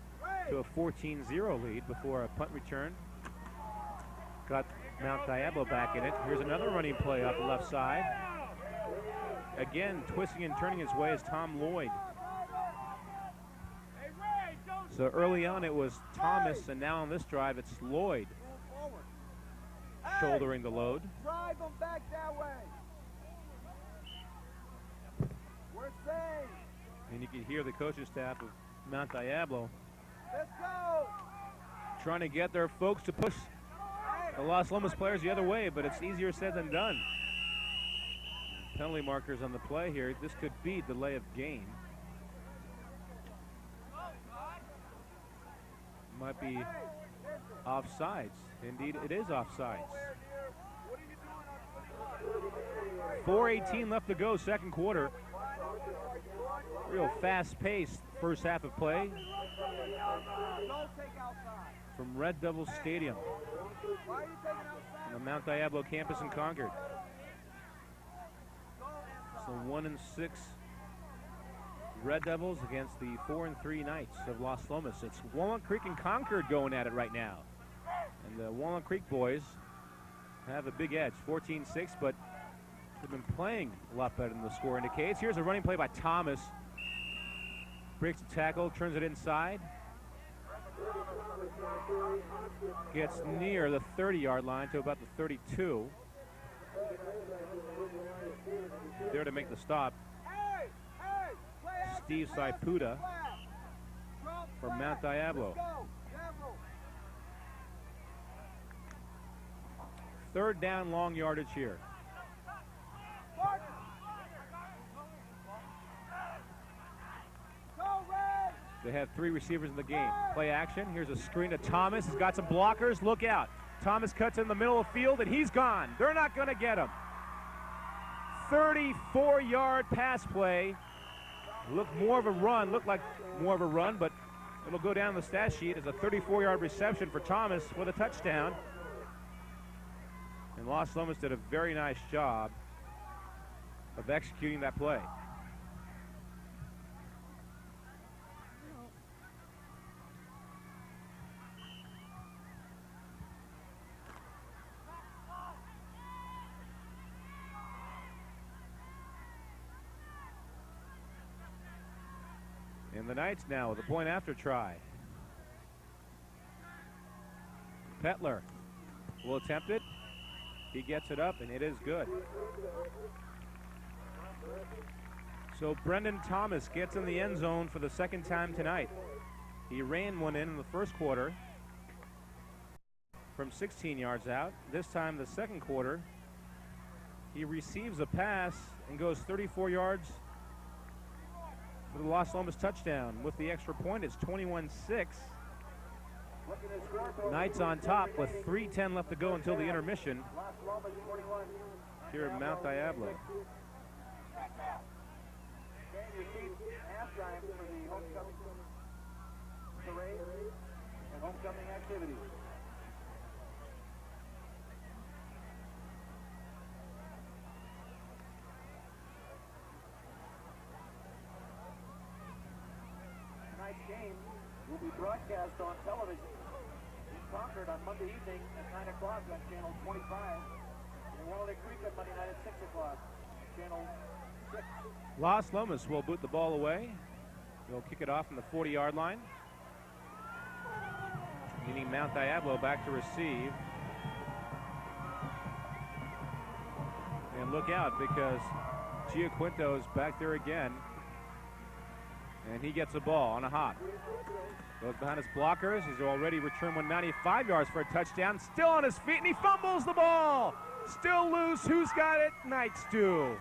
A: to a 14-0 lead before a punt return. Got Mount Diablo back in it. Here's another running play off the left side. Again, twisting and turning his way is Tom Lloyd. So early on it was Thomas, and now on this drive it's Lloyd shouldering the load.
D: Drive them back that way. We're safe.
A: And you can hear the coaching staff of Mount Diablo
D: Let's go.
A: trying to get their folks to push the Los Lomas players the other way, but it's easier said than done. Penalty markers on the play here. This could be delay of game. Might be offsides. Indeed, it is offsides. 4:18 left to go, second quarter. Real fast-paced first half of play from Red Devil Stadium on the Mount Diablo campus in Concord. So 1-6 Red Devils against the 4-3 Knights of Los Lomas. It's Walnut Creek and Concord going at it right now. And the Walnut Creek boys have a big edge, 14-6, but they've been playing a lot better than the score indicates. Here's a running play by Thomas. Breaks the tackle, turns it inside. Gets near the 30-yard line to about the 32. There to make the stop, Steve Saipuda from Mount Diablo. Third down, long yardage here. They have 3 receivers in the game. Play action. Here's a screen to Thomas. He's got some blockers. Look out. Thomas cuts in the middle of the field, and he's gone. They're not going to get him. 34-yard pass play. Looked more of a run. Looked like more of a run, but it'll go down the stat sheet as a 34-yard reception for Thomas with a touchdown. And Los Lomas did a very nice job of executing that play. And the Knights now with a point after try. Petler will attempt it. He gets it up, and it is good. So Brendan Thomas gets in the end zone for the second time tonight. He ran one in the first quarter from 16 yards out. This time, the second quarter, he receives a pass and goes 34 yards for the Los Lomas touchdown. With the extra point, it's 21-6. Knights on top with 3:10 left to go until the intermission here at Mount Diablo.
D: Halftime for the homecoming parade and homecoming activities. Tonight's game will be broadcast on television in Concord on Monday evening at 9 o'clock on Channel 25. And Walnut Creek on Monday night at 6 o'clock, Channel 6.
A: Los Lomas will boot the ball away. They'll kick it off from the 40-yard line. Meaning Mount Diablo back to receive. And look out, because Giaquinto is back there again. And he gets the ball on a hop. Goes behind his blockers. He's already returned 195 yards for a touchdown. Still on his feet, and he fumbles the ball. Still loose. Who's got it? Knights do.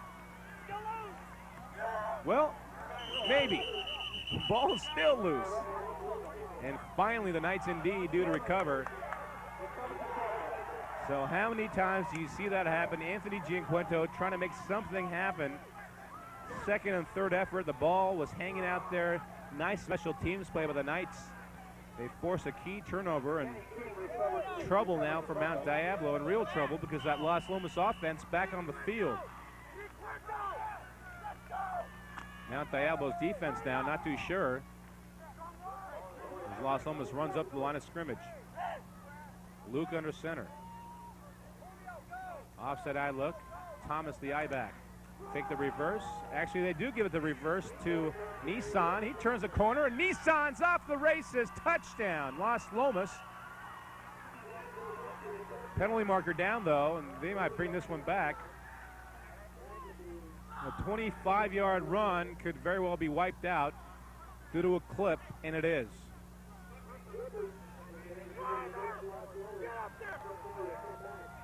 A: Well, maybe. Ball is still loose. And finally, the Knights indeed do to recover. So how many times do you see that happen? Anthony Gianquinto trying to make something happen. Second and third effort, the ball was hanging out there. Nice special teams play by the Knights. They force a key turnover, and trouble now for Mount Diablo, and real trouble because that Los Lomas offense back on the field. Mount Diablo's defense now not too sure as Los Lomas runs up the line of scrimmage. Luke under center. Offset eye look. Thomas the eye back. Take the reverse. Actually, they do give it the reverse to Nissan. He turns the corner, and Nissan's off the races. Touchdown, Los Lomas. Penalty marker down, though, and they might bring this one back. A 25-yard run could very well be wiped out due to a clip, and it is.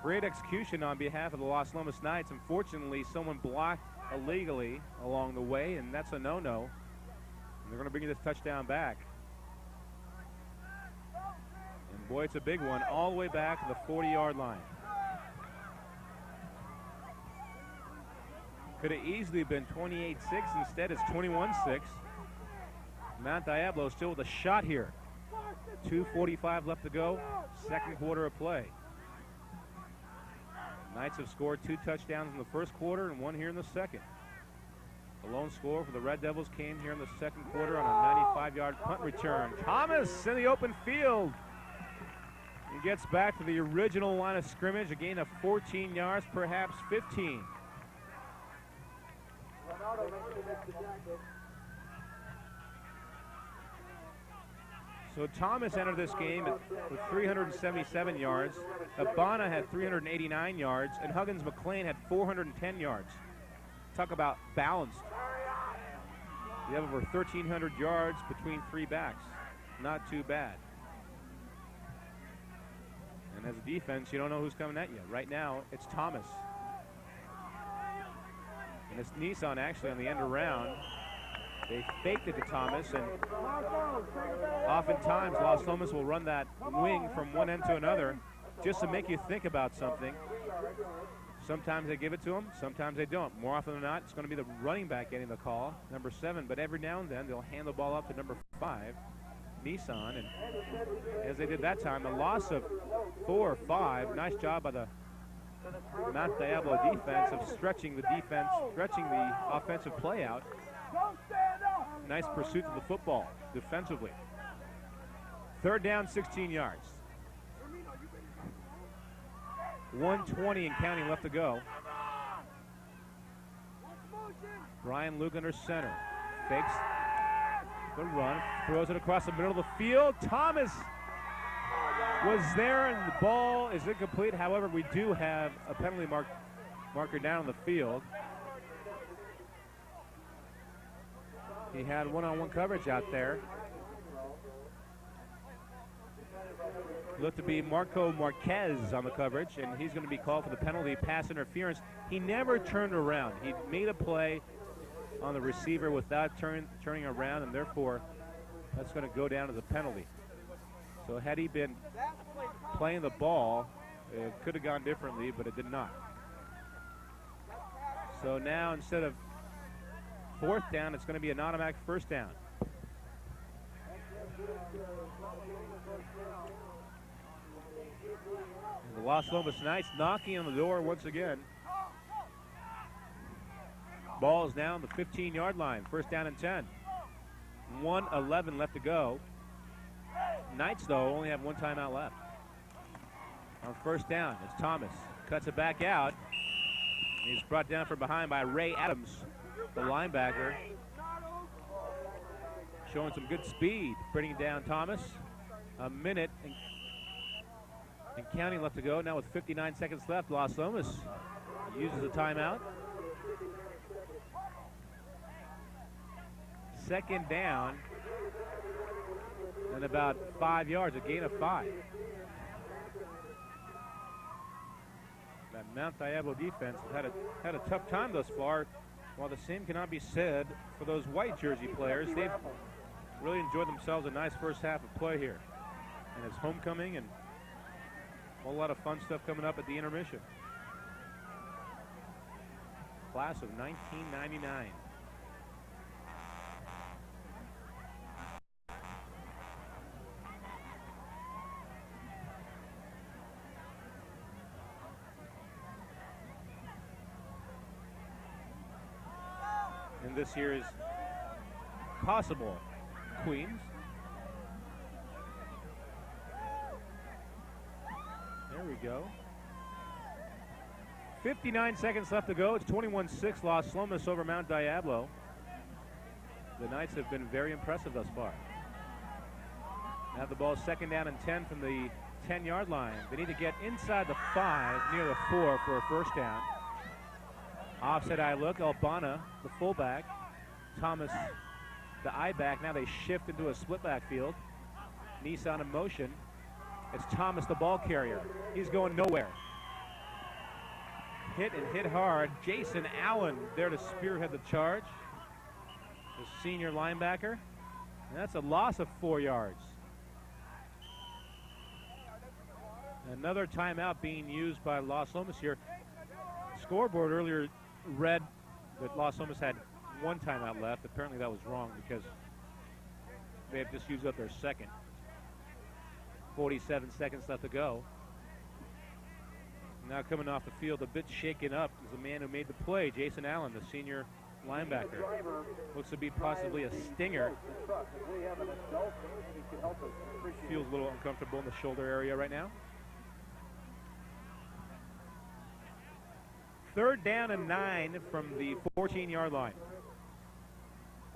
A: Great execution on behalf of the Los Lomas Knights. Unfortunately, someone blocked illegally along the way, and that's a no-no. And they're going to bring this touchdown back. And boy, it's a big one, all the way back to the 40-yard line. Could have easily been 28-6. Instead, it's 21-6. Mount Diablo still with a shot here. 2:45 left to go, second quarter of play. Knights have scored 2 touchdowns in the first quarter and 1 here in the second. The lone score for the Red Devils came here in the second quarter on a 95-yard punt return. Thomas in the open field. He gets back to the original line of scrimmage, a gain of 14 yards, perhaps 15. So Thomas entered this game with 377 yards. Abana had 389 yards, and Huggins McLean had 410 yards. Talk about balanced. You have over 1,300 yards between 3 backs. Not too bad. And as a defense, you don't know who's coming at you. Right now, it's Thomas. And it's Nissan actually on the end around. They faked it to Thomas, and oftentimes Los Lomas will run that wing from one end to another just to make you think about something. Sometimes they give it to him, sometimes they don't. More often than not, it's going to be the running back getting the call, number 7, but every now and then they'll hand the ball up to number 5, Nissan, and as they did that time, a loss of 4 or 5. Nice job by the Mount Diablo defense of stretching the offensive play out. Nice pursuit of the football defensively. Third down, 16 yards. 1:20 and counting left to go. Brian Luke under center. Fakes the run, throws it across the middle of the field. Thomas was there, and the ball is incomplete. However, we do have a penalty marker down on the field. He had one-on-one coverage out there. Looked to be Marco Marquez on the coverage, and he's going to be called for the penalty, pass interference. He never turned around. He made a play, on the receiver without turning around, and therefore that's going to go down as a penalty. So had he been playing the ball, it could have gone differently, but it did not. So now instead of fourth down, it's going to be an automatic first down. And the Los Lomas Knights knocking on the door once again. Ball is now on the 15-yard line. First down and 10. 1:11 left to go. Knights, though, only have one timeout left. On first down, it's Thomas. Cuts it back out. He's brought down from behind by Ray Adams, the linebacker. Showing some good speed, bringing down Thomas. A minute and counting left to go. Now with 59 seconds left, Los Lomas uses a timeout. Second down and about 5 yards, a gain of 5. That Mount Diablo defense had a tough time thus far, while the same cannot be said for those white jersey players. They've really enjoyed themselves a nice first half of play here. And it's homecoming and a whole lot of fun stuff coming up at the intermission. Class of 1999. And this year is possible Queens. There we go. 59 seconds left to go. It's 21-6 Los Lomas over Mount Diablo. The Knights have been very impressive thus far. Now the ball is second down and 10 from the 10-yard line. They need to get inside the 5, near the 4 for a first down. Offset eye look, Albana, the fullback. Thomas, the eye back. Now they shift into a split backfield. Nissan in motion. It's Thomas, the ball carrier. He's going nowhere. Hit and hit hard. Jason Allen there to spearhead the charge. The senior linebacker. And that's a loss of 4 yards. Another timeout being used by Los Lomas here. Scoreboard earlier read that Los Lomas had one timeout left. Apparently that was wrong because they have just used up their second. 47 seconds left to go. Now coming off the field a bit shaken up is the man who made the play, Jason Allen, the senior linebacker. Looks to be possibly a stinger. Feels a little uncomfortable in the shoulder area right now. Third down and 9 from the 14-yard line.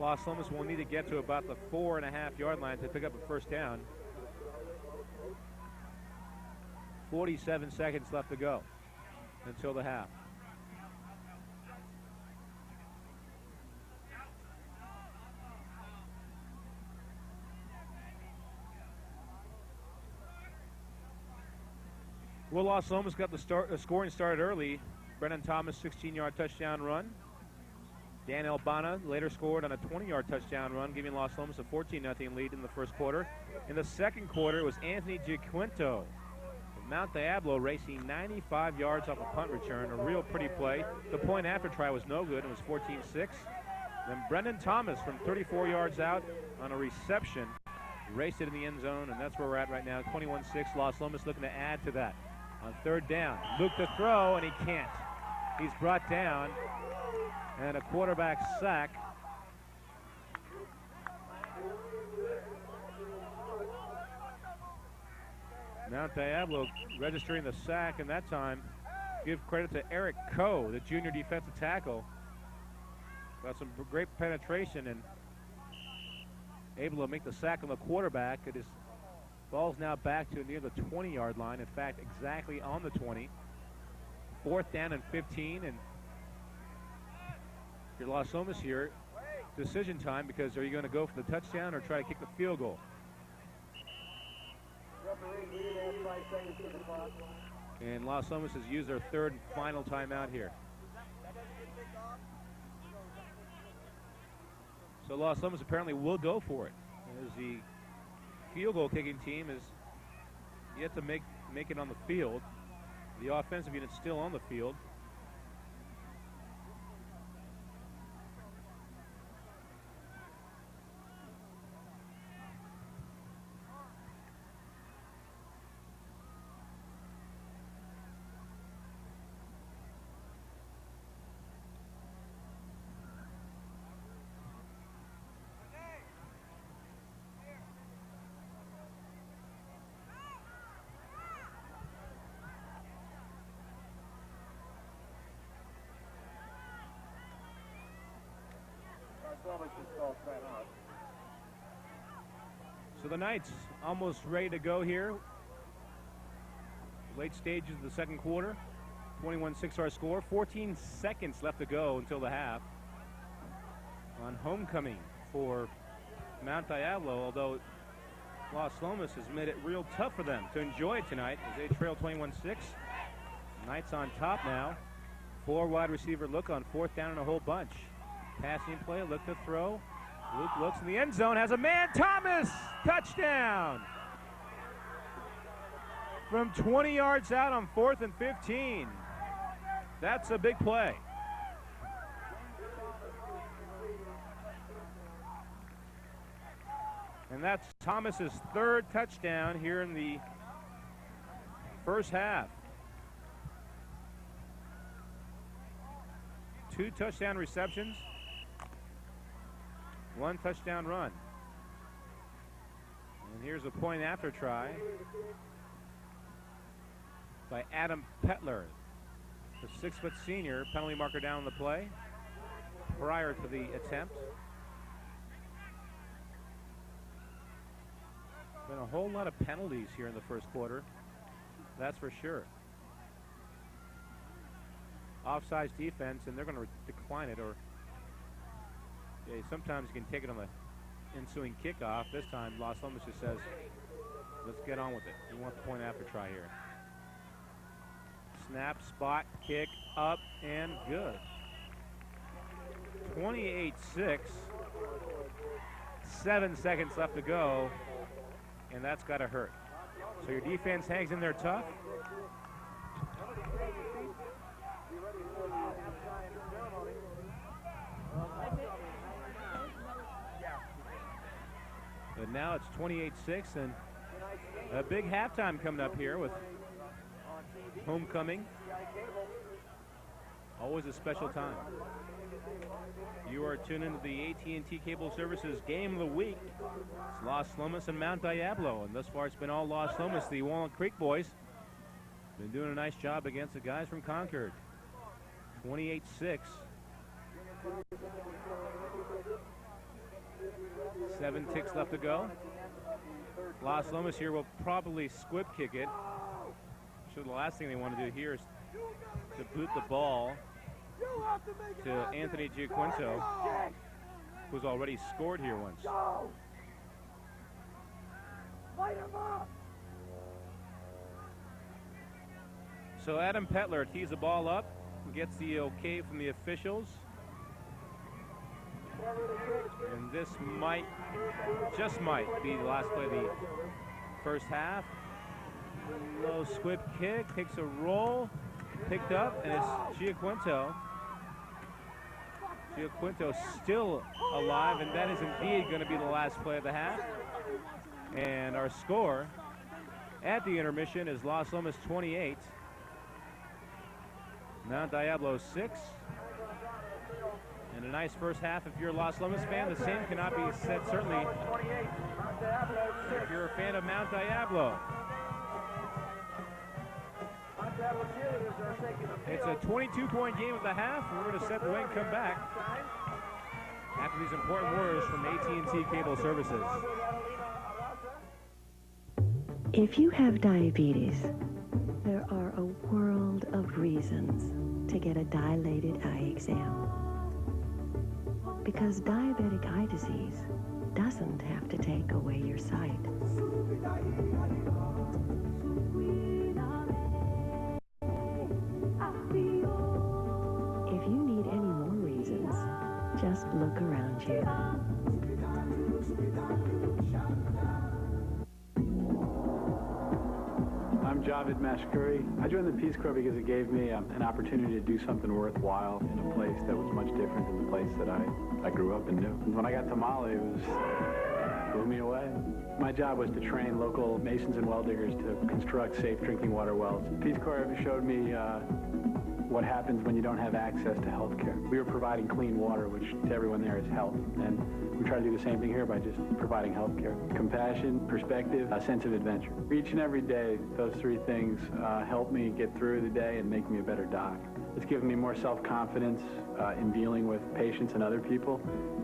A: Los Lomas will need to get to about the 4.5-yard line to pick up a first down. 47 seconds left to go until the half. Well, Los Lomas got the scoring started early. Brennan Thomas, 16-yard touchdown run. Dan Albana later scored on a 20-yard touchdown run, giving Los Lomas a 14-0 lead in the first quarter. In the second quarter, it was Anthony Giaquinto of Mount Diablo racing 95 yards off a punt return, a real pretty play. The point after try was no good. It was 14-6. Then Brendan Thomas from 34 yards out on a reception raced it in the end zone, and that's where we're at right now. 21-6. Los Lomas looking to add to that. On third down, Luke to throw, and he can't. He's brought down, and a quarterback sack. Mount Diablo registering the sack, and that time, give credit to Eric Coe, the junior defensive tackle. Got some great penetration and able to make the sack on the quarterback. It is ball's now back to near the 20-yard line. In fact, exactly on the 20. Fourth down and 15, and if you're Los Lomas here, decision time, because are you going to go for the touchdown or try to kick the field goal? And Los Lomas has used their third and final timeout here. So Los Lomas apparently will go for it, as the field goal kicking team is yet to make it on the field. The offensive unit's still on the field. So the Knights almost ready to go here. Late stages of the second quarter. 21-6 our score. 14 seconds left to go until the half. On homecoming for Mount Diablo, although Los Lomas has made it real tough for them to enjoy it tonight as they trail 21-6. Knights on top now. 4 wide receiver look on 4th down and a whole bunch. Passing play, look to throw. Luke looks in the end zone, has a man, Thomas! Touchdown! From 20 yards out on 4th and 15. That's a big play. And that's Thomas's 3rd touchdown here in the first half. 2 touchdown receptions. 1 touchdown run. And here's a point after try by Adam Petler, the 6-foot senior, penalty marker down on the play prior to the attempt. Been a whole lot of penalties here in the first quarter, that's for sure. Offsides defense, and they're going to decline it, or sometimes you can take it on the ensuing kickoff. This time, Los Lomas just says, let's get on with it. We want the point after try here. Snap, spot, kick, up, and good. 28-6. 7 seconds left to go, and that's got to hurt. So your defense hangs in there tough. But now it's 28-6, and a big halftime coming up here with homecoming. Always a special time. You are tuned into the AT&T Cable Services Game of the Week. It's Los Lomas and Mount Diablo, and thus far it's been all Los Lomas. The Walnut Creek boys been doing a nice job against the guys from Concord. 28-6. 7 ticks left to go. Los Lomas here will probably squib kick it. So the last thing they want to do here is to boot the ball to Anthony Giaquinto, who's already scored here once. So Adam Petler tees the ball up, gets the okay from the officials. And this might, just might, be the last play of the first half. Low squib kick, takes a roll, picked up, and it's Giaquinto. Giaquinto still alive, and that is indeed going to be the last play of the half. And our score at the intermission is Los Lomas 28, Mount Diablo 6. And a nice first half if you're a Los Lomas fan. The same cannot be said, certainly, if you're a fan of Mount Diablo. It's a 22-point game at the half. We're going to set the way and come back after these important words from AT&T Cable Services.
F: If you have diabetes, there are a world of reasons to get a dilated eye exam. Because diabetic eye disease doesn't have to take away your sight. If you need any more reasons, just Just look around you.
G: I'm Javed Mashkuri. I joined the Peace Corps because it gave me an opportunity to do something worthwhile in a place that was much different than the place that I grew up and knew. When I got to Mali, it blew me away. My job was to train local masons and well diggers to construct safe drinking water wells. Peace Corps showed me what happens when you don't have access to health care. We were providing clean water, which to everyone there is health. And we try to do the same thing here by just providing health care. Compassion, perspective, a sense of adventure. Each and every day, those three things help me get through the day and make me a better doc. It's given me more self-confidence in dealing with patients and other people,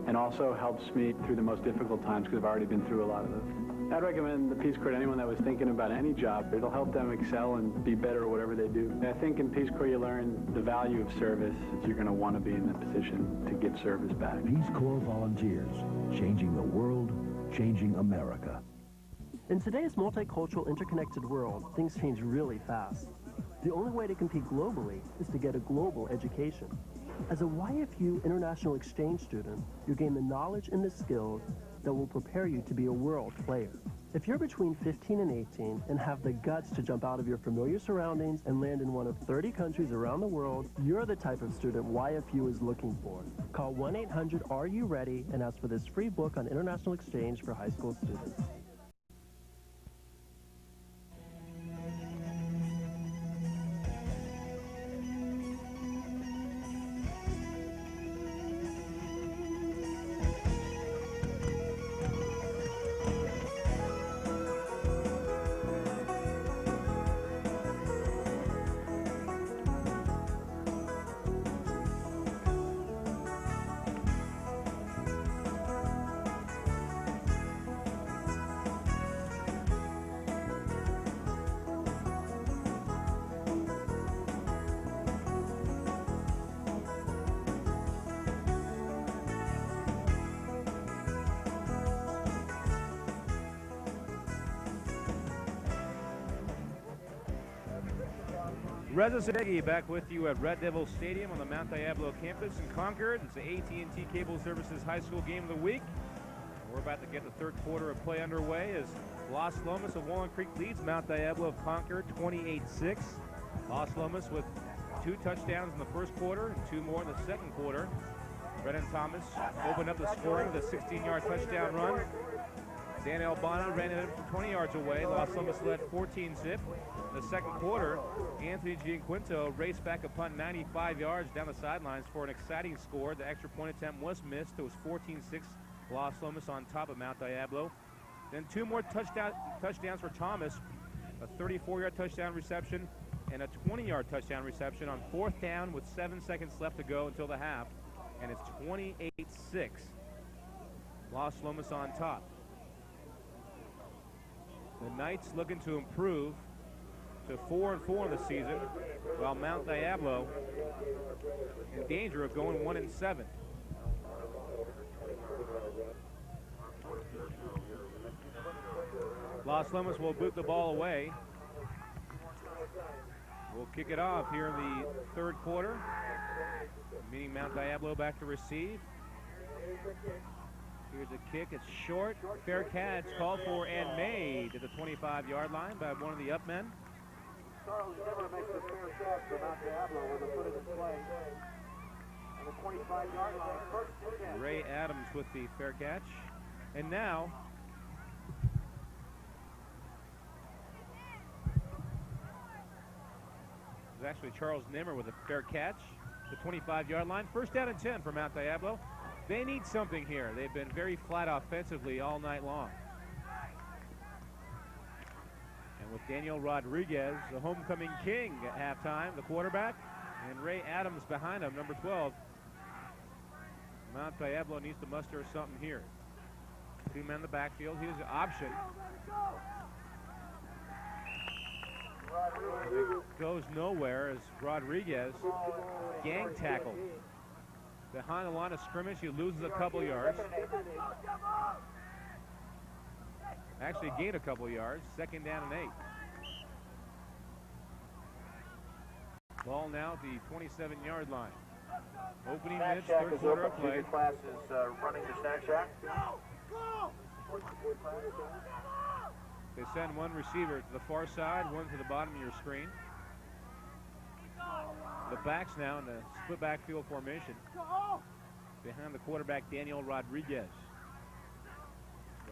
G: and also helps me through the most difficult times because I've already been through a lot of those. I'd recommend the Peace Corps to anyone that was thinking about any job. It'll help them excel and be better at whatever they do. And I think in Peace Corps you learn the value of service. You're going to want to be in the position to give service back.
H: Peace Corps volunteers, changing the world, changing America.
I: In today's multicultural, interconnected world, things change really fast. The only way to compete globally is to get a global education. As a YFU international exchange student, you gain the knowledge and the skills that will prepare you to be a world player. If you're between 15 and 18 and have the guts to jump out of your familiar surroundings and land in one of 30 countries around the world, you're the type of student YFU is looking for. Call 1-800-ARE-YOU-READY and ask for this free book on international exchange for high school students.
A: Reza Sadeghi back with you at Red Devil Stadium on the Mount Diablo campus in Concord. It's the AT&T Cable Services High School Game of the Week. We're about to get the third quarter of play underway as Los Lomas of Wallen Creek leads Mount Diablo of Concord 28-6. Los Lomas with 2 touchdowns in the first quarter and 2 more in the second quarter. Brennan Thomas opened up the scoring with a 16-yard touchdown run. Dan Albano ran it from 20 yards away. Los Lomas led 14-zip. In the second quarter, Anthony Gianquinto raced back a punt 95 yards down the sidelines for an exciting score. The extra point attempt was missed. It was 14-6 Los Lomas on top of Mount Diablo. Then 2 more touchdowns for Thomas, a 34-yard touchdown reception and a 20-yard touchdown reception on 4th down with 7 seconds left to go until the half. And it's 28-6. Los Lomas on top. The Knights looking to improve to 4-4 in the season, while Mount Diablo in danger of going 1-7. Los Lomas will boot the ball away. We'll kick it off here in the third quarter. Meaning Mount Diablo back to receive. Here's a kick. It's short. Fair catch called for and made at the 25-yard line by one of the up men.
D: Charles never makes a fair catch for Mount Diablo with a put it in play. On the 25-yard line, first and 10.
A: Ray Adams with the fair catch. And now it's actually Charles Nimmer with a fair catch. The 25-yard line. First down and 10 for Mount Diablo. They need something here. They've been very flat offensively all night long. And with Daniel Rodriguez, the homecoming king at halftime, the quarterback, and Ray Adams behind him, number 12. Mount Diablo needs to muster something here. 2 men in the backfield. Here's the option. It goes nowhere as Rodriguez gang tackled behind the line of scrimmage. He loses a couple yards. Actually gained a couple yards. Second down and 8. Ball now at the 27-yard line. Opening
D: Snack
A: minutes,
D: Shack
A: third
D: is
A: quarter
D: open.
A: of play.
D: Junior class is running the Snack Shack.
A: They send one receiver to the far side, one to the bottom of your screen. The backs now in the split backfield formation. Behind the quarterback, Daniel Rodriguez.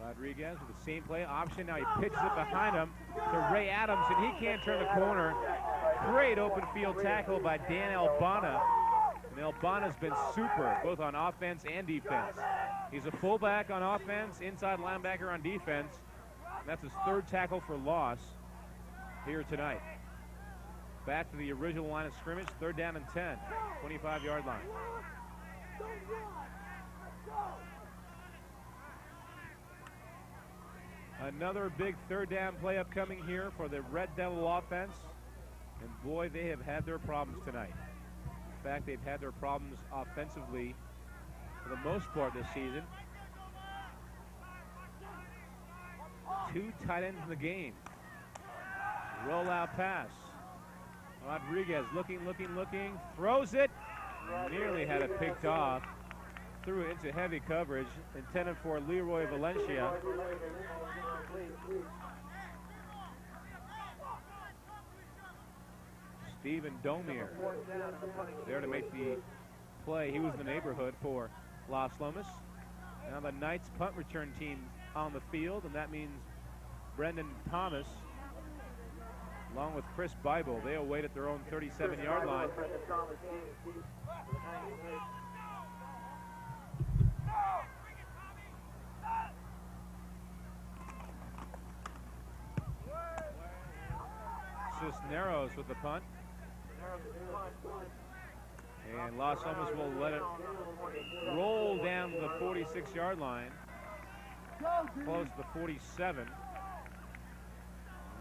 A: Rodriguez with the same play option. Now he pitches it behind him to Ray Adams, and he can't turn the corner. Great open field tackle by Dan Albana. And Albana's been super, both on offense and defense. He's a fullback on offense, inside linebacker on defense. And that's his third tackle for loss here tonight. Back to the original line of scrimmage, 3rd down and 10, 25-yard line. Another big 3rd down play upcoming here for the Red Devil offense. And boy, they have had their problems tonight. In fact, they've had their problems offensively for the most part this season. 2 tight ends in the game. Rollout pass. Rodriguez looking, throws it. Nearly had it picked off. Threw it into heavy coverage, intended for Leroy Valencia. Stephen Domier there to make the play. He was in the neighborhood for Las Lomas. Now the Knights punt return team on the field, and that means Brendan Thomas, along with Chris Bible, they await at their own 37-yard line. Cisneros with the punt. And Las Lomas will let it roll down to the 46-yard line, close to the 47. And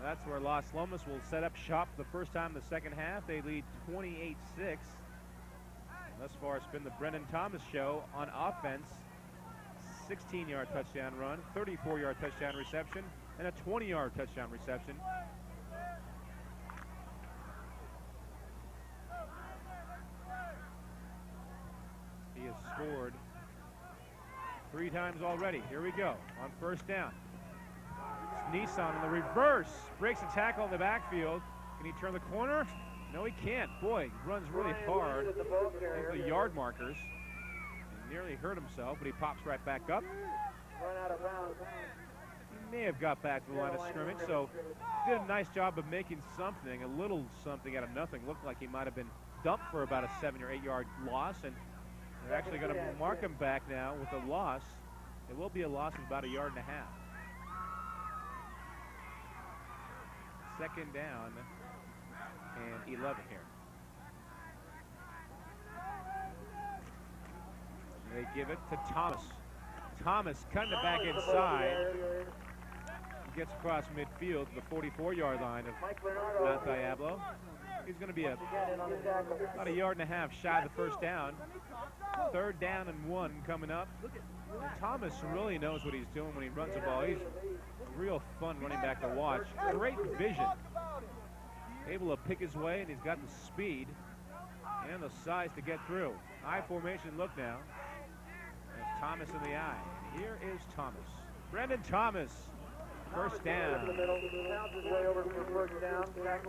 A: that's where Las Lomas will set up shop the first time in the second half. They lead 28-6. Thus far, it's been the Brendan Thomas show on offense. 16-yard touchdown run, 34-yard touchdown reception, and a 20-yard touchdown reception. He has scored 3 times already. Here we go on 1st down. It's Nissan in the reverse. Breaks a tackle in the backfield. Can he turn the corner? No, he can't. Boy, he runs really hard into the yard markers. And nearly hurt himself, but he pops right back up. He may have got back to the line of scrimmage, so did a nice job of making something, a little something out of nothing. Looked like he might have been dumped for about a 7 or 8 yard loss, and they're actually going to mark him back now with a loss. It will be a loss of about 1.5 yards. 2nd down and 11 here. And they give it to Thomas. Thomas cutting it back inside. He gets across midfield to the 44-yard line of Mount Diablo. He's going to be about 1.5 yards shy of the 1st down. 3rd down and 1 coming up. And Thomas really knows what he's doing when he runs the ball. He's a real fun running back to watch. Great vision. Able to pick his way, and he's got the speed and the size to get through. I formation look now. There's Thomas in the eye. And here is Thomas. Brendan Thomas. 1st down.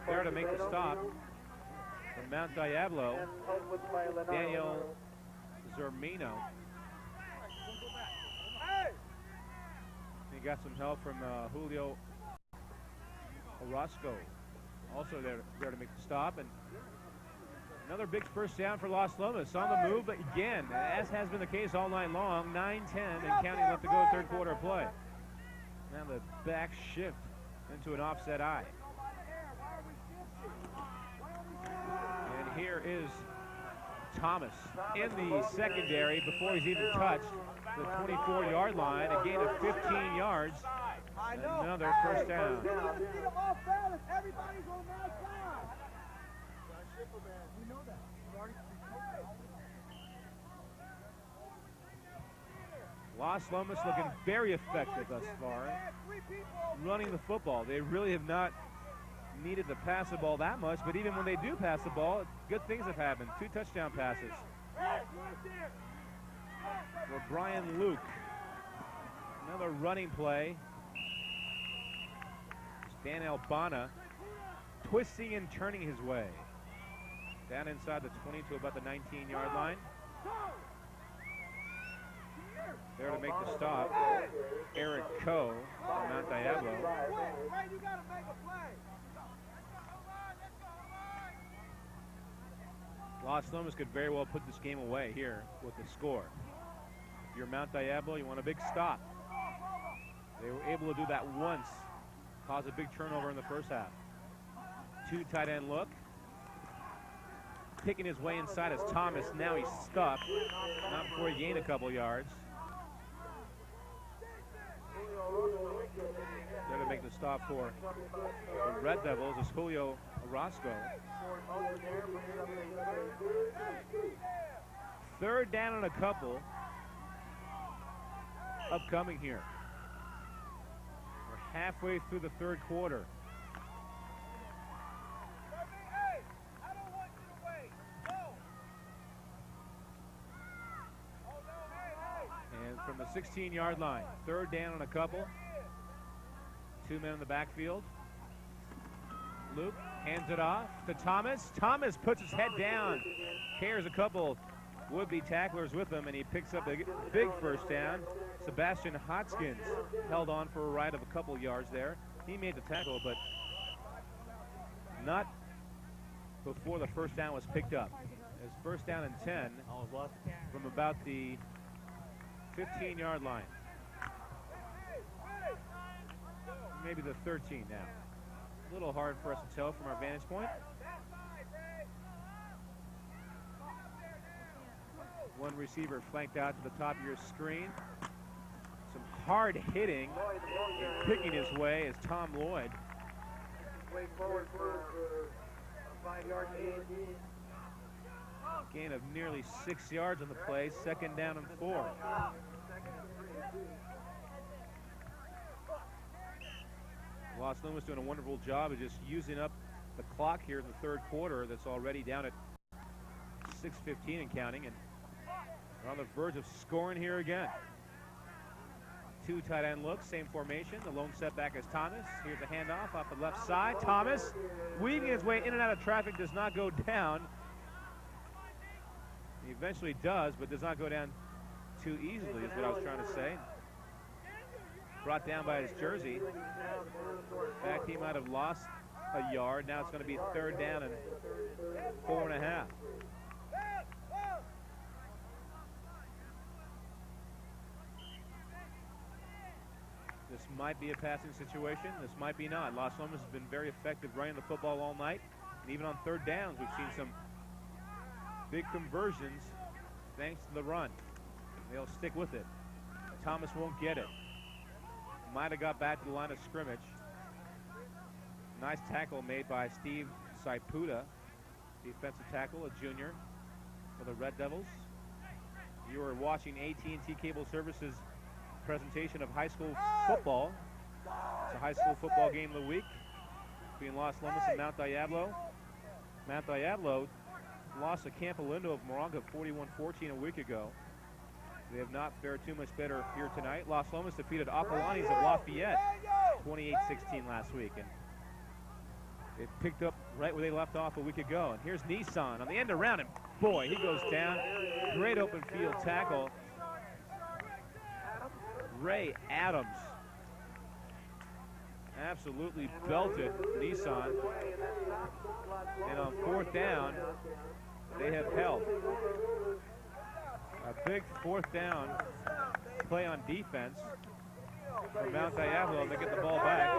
A: There to make the stop from Mount Diablo. Daniel Zermino. He got some help from Julio Orozco. Also there to make the stop. And another big 1st down for Las Lomas. On the move, but again, as has been the case all night long, 9-10 and counting left to go 3rd quarter of play. Now the back shift into an offset eye. And here is Thomas in the secondary before he's even touched the 24-yard line. A gain of 15 yards. Another 1st down. Las Lomas looking very effective thus far, running the football. They really have not needed to pass the ball that much, but even when they do pass the ball, good things have happened. 2 touchdown passes. for Brian Luke. Another running play. Dan Albana twisting and turning his way. Down inside the 20 to about the 19-yard line. There to make the stop, Eric Coe from Mount Diablo. Los Lomas could very well put this game away here with the score. If you're Mount Diablo, you want a big stop. They were able to do that once, cause a big turnover in the first half. Two tight end look. Picking his way inside is Thomas. Now he's stuck. Not before he gained a couple yards. There to make the stop for the Red Devils is Julio Orozco. Third down and a couple upcoming here. We're halfway through the third quarter. And from the 16-yard line, third down and a couple. Two men in the backfield. Luke hands it off to Thomas. Thomas puts his head down, carries a couple would-be tacklers with him, and he picks up a big first down. Sebastian Hotskins held on for a ride of a couple yards there. He made the tackle, but not before the first down was picked up. It's first down and 10 from about the 15-yard line. Maybe the 13 now. A little hard for us to tell from our vantage point. One receiver flanked out to the top of your screen. Some hard hitting and picking his way is Tom Lloyd.
D: Way forward for a 5-yard gain.
A: Gain of nearly 6 yards on the play. Second down and 4. Los Lomas doing a wonderful job of just using up the clock here in the third quarter that's already down at 6:15 and counting, and we're on the verge of scoring here again. Two tight end looks, same formation. The lone setback is Thomas. Here's a handoff off the left side. Thomas weaving his way in and out of traffic, does not go down. He eventually does, but does not go down too easily is what I was trying to say. Brought down by his jersey. In fact, he might have lost a yard. Now it's going to be third down and 4.5. This might be a passing situation. This might be not. Los Lomas has been very effective running the football all night. And even on third downs, we've seen some big conversions thanks to the run. They'll stick with it. Thomas won't get it. Might have got back to the line of scrimmage. Nice tackle made by Steve Saipuda, defensive tackle, a junior for the Red Devils. You are watching AT&T Cable Services presentation of high school football. It's a high school football game of the week between Los Lomas and Mount Diablo. Mount Diablo lost to Campo Lindo of Moronga 41-14 a week ago. They have not fared too much better here tonight. Los Lomas defeated Apolanis of Lafayette 28-16 last week, and they picked up right where they left off a week ago. And here's Nissan on the end around, and boy, he goes down. Great open field tackle. Ray Adams absolutely belted Nissan. And on fourth down, they have held. A big fourth down play on defense for Mount Diablo. They get the ball back.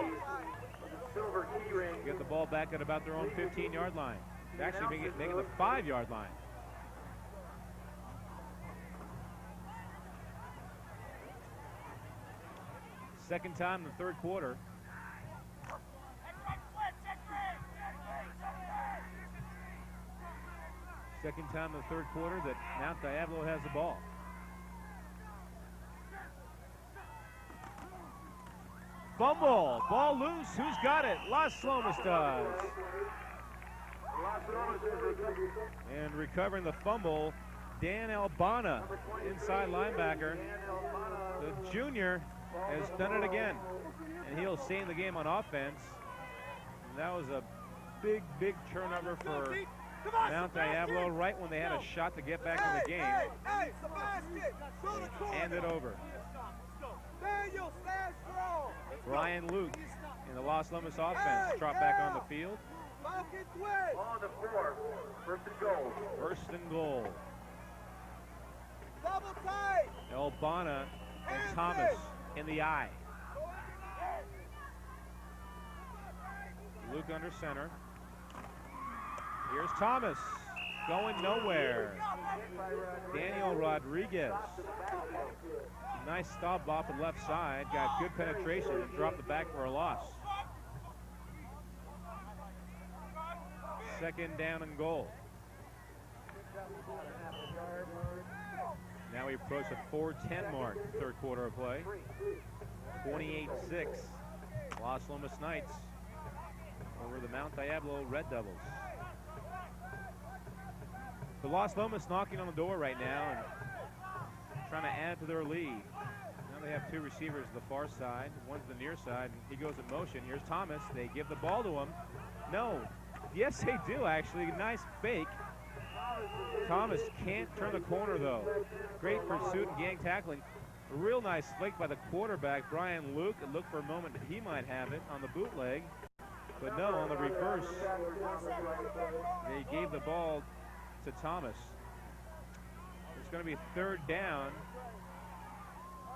A: Get the ball back at about their own 15-yard line. They actually make it the 5-yard line. Second time in the third quarter. Second time in the third quarter that Mount Diablo has the ball. Fumble, ball loose, who's got it? Los Lomas does. And recovering the fumble Dan Albana, inside linebacker. The junior has done it again, and he'll save the game on offense. And that was a big, big turnover for Mount Diablo right when they had a shot to get back in the game. Hand it over. Brian Luke in the Los Lomas offense trot back on the field.
D: On the 4, first and goal.
A: First and goal. Albana and Thomas in the eye. Luke under center. Here's Thomas, going nowhere. Daniel Rodriguez. Nice stop off the left side, got good penetration and dropped the back for a loss. Second down and goal. Now we approach the 4:10 mark, third quarter of play. 28-6, Los Lomas Knights over the Mount Diablo Red Devils. The Los Lomas knocking on the door right now and trying to add to their lead. Now they have two receivers to the far side, one's the near side, and he goes in motion. Here's Thomas, they give the ball to him. No, yes they do actually, nice fake. Thomas can't turn the corner though. Great pursuit and gang tackling. A real nice flick by the quarterback, Brian Luke. It looked for a moment that he might have it on the bootleg, but no, on the reverse, they gave the ball to Thomas. It's going to be third down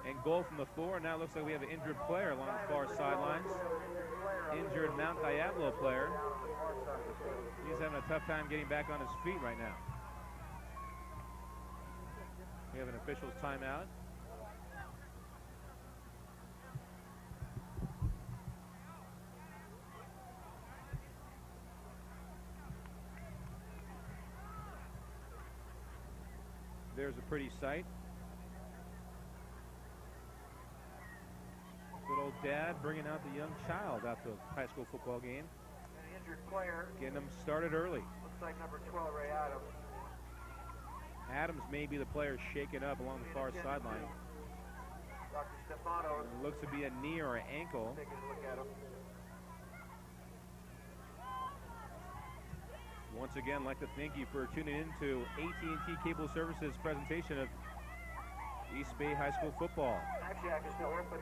A: and goal from the 4. Now it looks like we have an injured player along the far sidelines. Injured Mount Diablo player. He's having a tough time getting back on his feet right now. We have an official's timeout. There's a pretty sight. Good old dad bringing out the young child out to a high school football game.
D: An injured player.
A: Getting them started early.
D: Looks like number 12, Ray Adams.
A: Adams may be the player shaken up along the far sideline.
D: Dr. Stefano.
A: It looks to be a knee or an ankle.
D: Taking a look at him.
A: Once again, I'd like to thank you for tuning in to AT&T Cable Services presentation of East Bay High School football.
D: Actually, I can still open.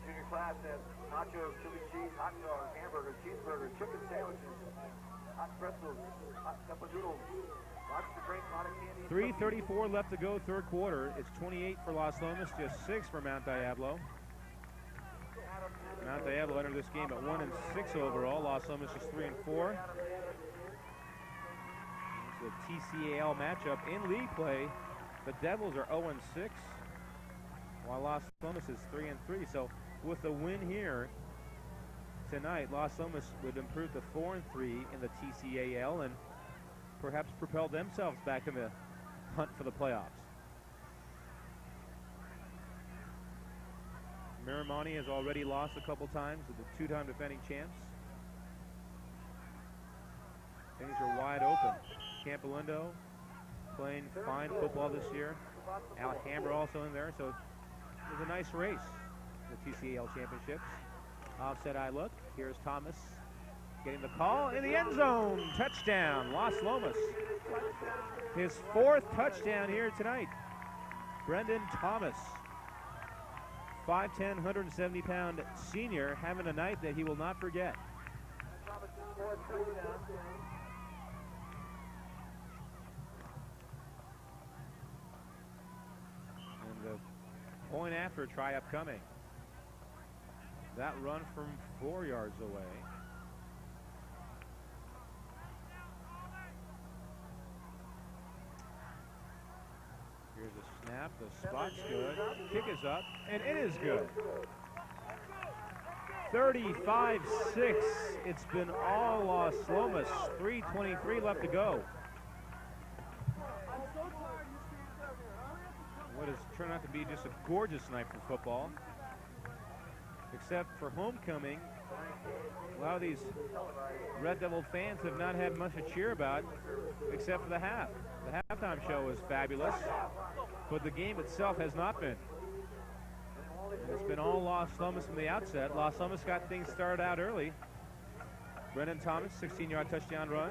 D: Junior class has nachos, chili cheese, hot dogs, hamburgers, cheeseburgers, chicken sandwiches, hot pretzels, hot cup of noodles, lots to drink, a lot of candy.
A: 3:34 left to go, third quarter. It's 28 for Los Lomas, just 6 for Mount Diablo. Mount Diablo entered this game at 1-6 overall. Los Lomas is 3-4. The TCAL matchup in league play. The Devils are 0-6, while Los Lomas is 3-3. So with the win here tonight, Los Lomas would improve to 4-3 in the TCAL and perhaps propel themselves back in the hunt for the playoffs. Miramani has already lost a couple times with the two-time defending champs. Things are wide open. Campalindo playing fine football this year. Alhambra also in there, so it was a nice race, the TCAL championships. Offset eye look. Here's Thomas getting the call in the end zone. Touchdown, Los Lomas. His 4th touchdown here tonight. Brendan Thomas, 5'10", 170-pound senior, having a night that he will not forget. The point after try upcoming. That run from 4 yards away. Here's a snap, the spot's good, kick is up, and it is good. 35-6, it's been all Los Lomas, 3:23 left to go. What has turned out to be just a gorgeous night for football. Except for homecoming, A lot of these Red Devil fans have not had much to cheer about except for the half. The halftime show was fabulous, but the game itself has not been. And it's been all Los Lomas from the outset. Los Lomas got things started out early. Brendan Thomas, 16-yard touchdown run.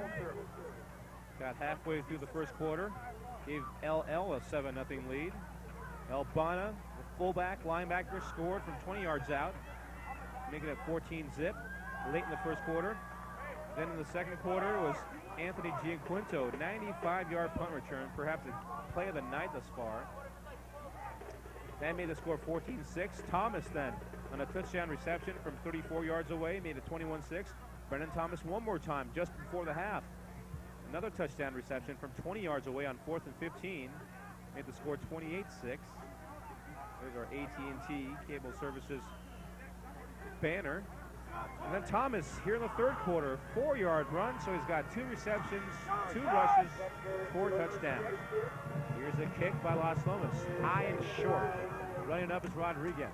A: Got halfway through the first quarter. Gave LL a 7-0 lead. Albana, the fullback, linebacker, scored from 20 yards out, making it 14-zip late in the first quarter. Then in the second quarter was Anthony Gianquinto, 95-yard punt return, perhaps the play of the night thus far. That made the score 14-6. Thomas then on a touchdown reception from 34 yards away made it 21-6. Brendan Thomas one more time just before the half. Another touchdown reception from 20 yards away on 4th and 15 made the score 28-6. There's our AT&T Cable Services banner. And then Thomas here in the third quarter, 4-yard run, so he's got 2 receptions, 2 rushes, 4 touchdowns. Here's a kick by Los Lomas, high and short. Running up is Rodriguez.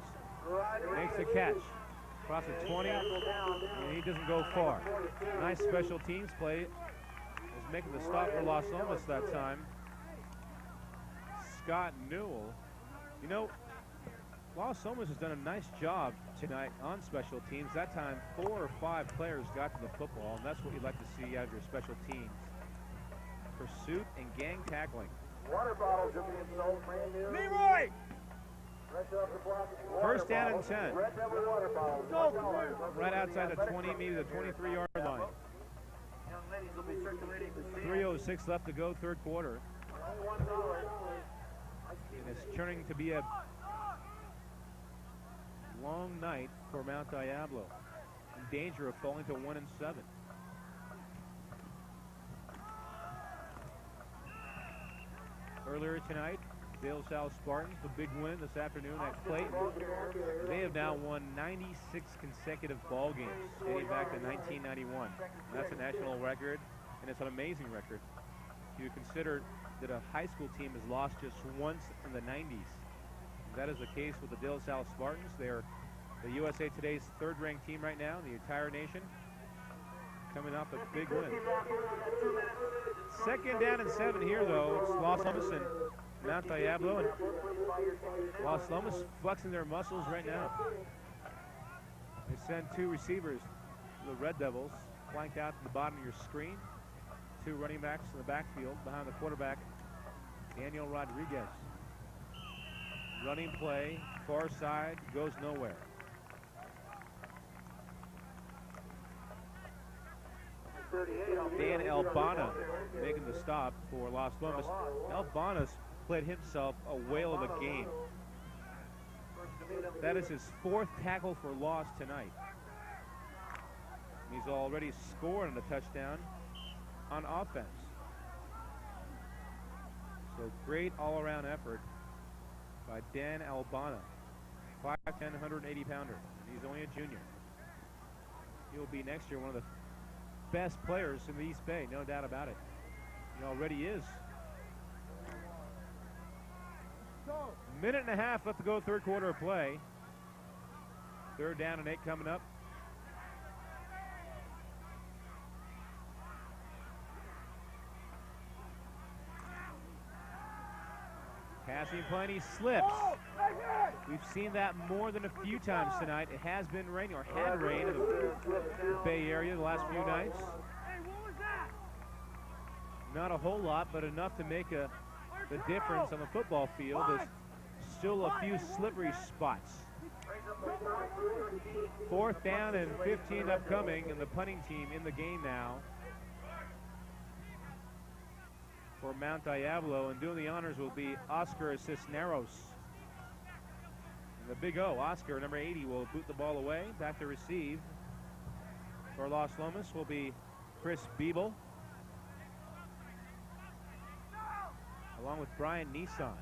A: Makes the catch. Across the 20, and he doesn't go far. Nice special teams play. Is making the stop for Los Lomas that time. Scott Newell. You know, Los Lomas has done a nice job tonight on special teams. That time, 4 or 5 players got to the football, and that's what you'd like to see out of your special teams. Pursuit and gang tackling.
D: Water bottles are being sold brand new.
A: Leroy!
D: Fresh off the block.
A: First down and 10.
D: Red Devil water bottles.
A: Right outside the 20, maybe the 23-yard line.
D: Young ladies will be circulating the scene.
A: 3:06 left to go, third quarter.
D: Only $1.
A: And it's turning to be a long night for Mount Diablo. In danger of falling to 1-7. Earlier tonight, De La Salle Spartans, the big win this afternoon at Clayton. They have now won 96 consecutive ball games dating back to 1991. That's a national record, and it's an amazing record. If you consider that a high school team has lost just once in the 90s. That is the case with the De La Salle Spartans. They're the USA Today's third-ranked team right now in the entire nation. Coming off a big win. Second down and 7 here, though. It's Los Lomas and Mount Diablo. And Los Lomas flexing their muscles right now. They send 2 receivers to the Red Devils, flanked out to the bottom of your screen. 2 running backs in the backfield behind the quarterback, Daniel Rodriguez. Running play, far side, goes nowhere. Dan Albana making the stop for Los Lomas. Albana's played himself a whale of a game. That is his 4th tackle for loss tonight. He's already scored on a touchdown on offense. So great all-around effort by Dan Albana. 5'10", 180-pounder. He's only a junior. He'll be next year one of the best players in the East Bay, no doubt about it. He already is. Minute and a half left to go, third quarter of play. 3rd down and 8 coming up. Passing play, he slips. We've seen that more than a few times tonight. It has been raining, or had rained in the Bay Area the last few nights. Not a whole lot, but enough to make the difference on the football field. There's still a few slippery spots. 4th down and 15 upcoming, and the punting team in the game now for Mount Diablo, and doing the honors will be Oscar Cisneros. And the big O, Oscar, number 80, will boot the ball away. Back to receive for Los Lomas will be Chris Biebel, along with Brian Nissan.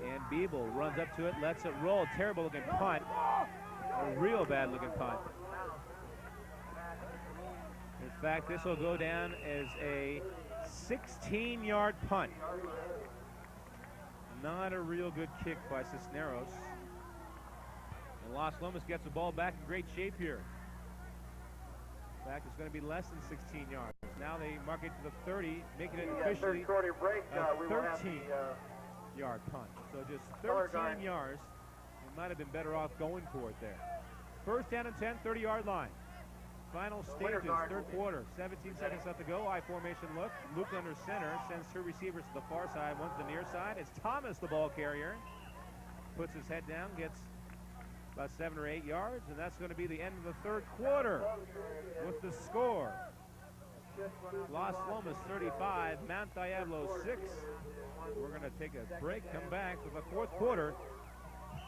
A: And Biebel runs up to it, lets it roll. Terrible looking punt. A real bad looking punt. In fact, this will go down as a 16-yard punt. Not a real good kick by Cisneros. And Los Lomas gets the ball back in great shape here. In fact, it's going to be less than 16 yards. Now they mark it to the 30, making it officially a 13-yard punt. So just 13 yards. They might have been better off going for it there. First down and 10, 30-yard line. Final stages, third quarter, 17 seconds left to go. I formation look. Luke under center, sends two receivers to the far side, one to the near side. It's Thomas, the ball carrier. Puts his head down, gets about 7 or 8 yards, and that's going to be the end of the third quarter with the score. Los Lomas 35, Mount Diablo 6. We're going to take a break, come back with the fourth quarter.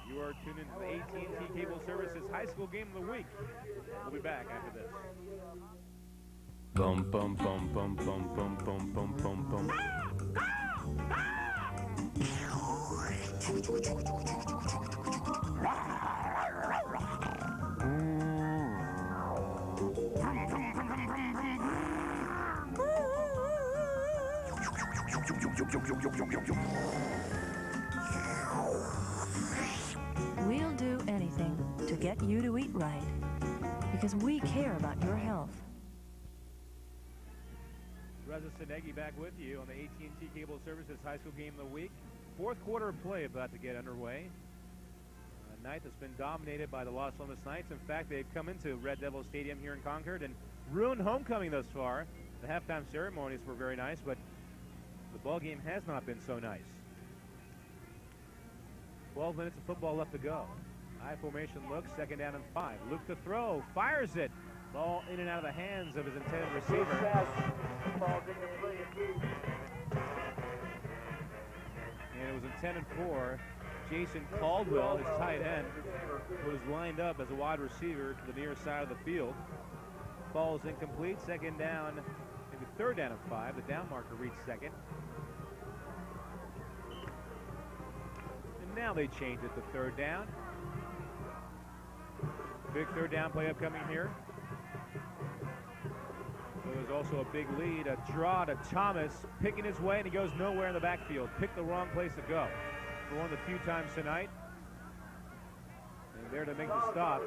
A: You are tuned into the AT&T Cable Services High School Game of the Week. We'll be back after this. Bum, bum, bum, bum, bum, bum, bum, bum, bum, bum.
J: We'll do anything to get you to eat right, because we care about your health.
A: Reza Sadeghi back with you on the AT&T Cable Services High School Game of the Week. Fourth quarter of play about to get underway. A night that's been dominated by the Los Lomas Knights. In fact, they've come into Red Devil Stadium here in Concord and ruined homecoming thus far. The halftime ceremonies were very nice, but the ball game has not been so nice. 12 minutes of football left to go. High formation look, second down and 5. Luke to throw, fires it. Ball in and out of the hands of his intended receiver. And it was intended for Jason Caldwell, his tight end, who was lined up as a wide receiver to the near side of the field. Ball is incomplete, second down, maybe third down and 5. The down marker reached second. And now they change it to third down. Big third down play upcoming here. There was also a big lead, a draw to Thomas, picking his way, and he goes nowhere in the backfield. Picked the wrong place to go for one of the few times tonight. And there to make the stop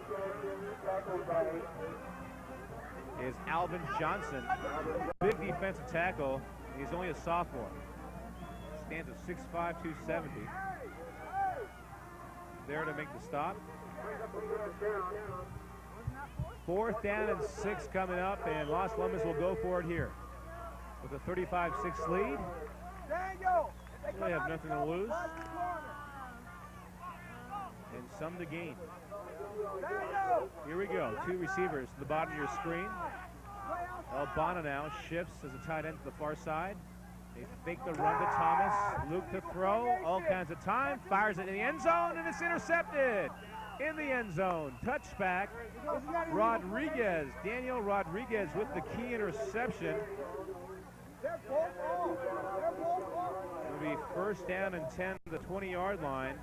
A: is Alvin Johnson. Big defensive tackle. He's only a sophomore. Stands at 6'5", 270. There to make the stop. Fourth down and 6 coming up, and Los Lomas will go for it here. With a 35-6 lead, they have nothing to lose and some to gain. Here we go, two receivers to the bottom of your screen. Albana now shifts as a tight end to the far side. They fake the run to Thomas. Luke to throw, all kinds of time, fires it in the end zone, and it's intercepted. In the end zone, touchback, Rodriguez. Daniel Rodriguez with the key interception. It'll be first down and 10 to the 20-yard line.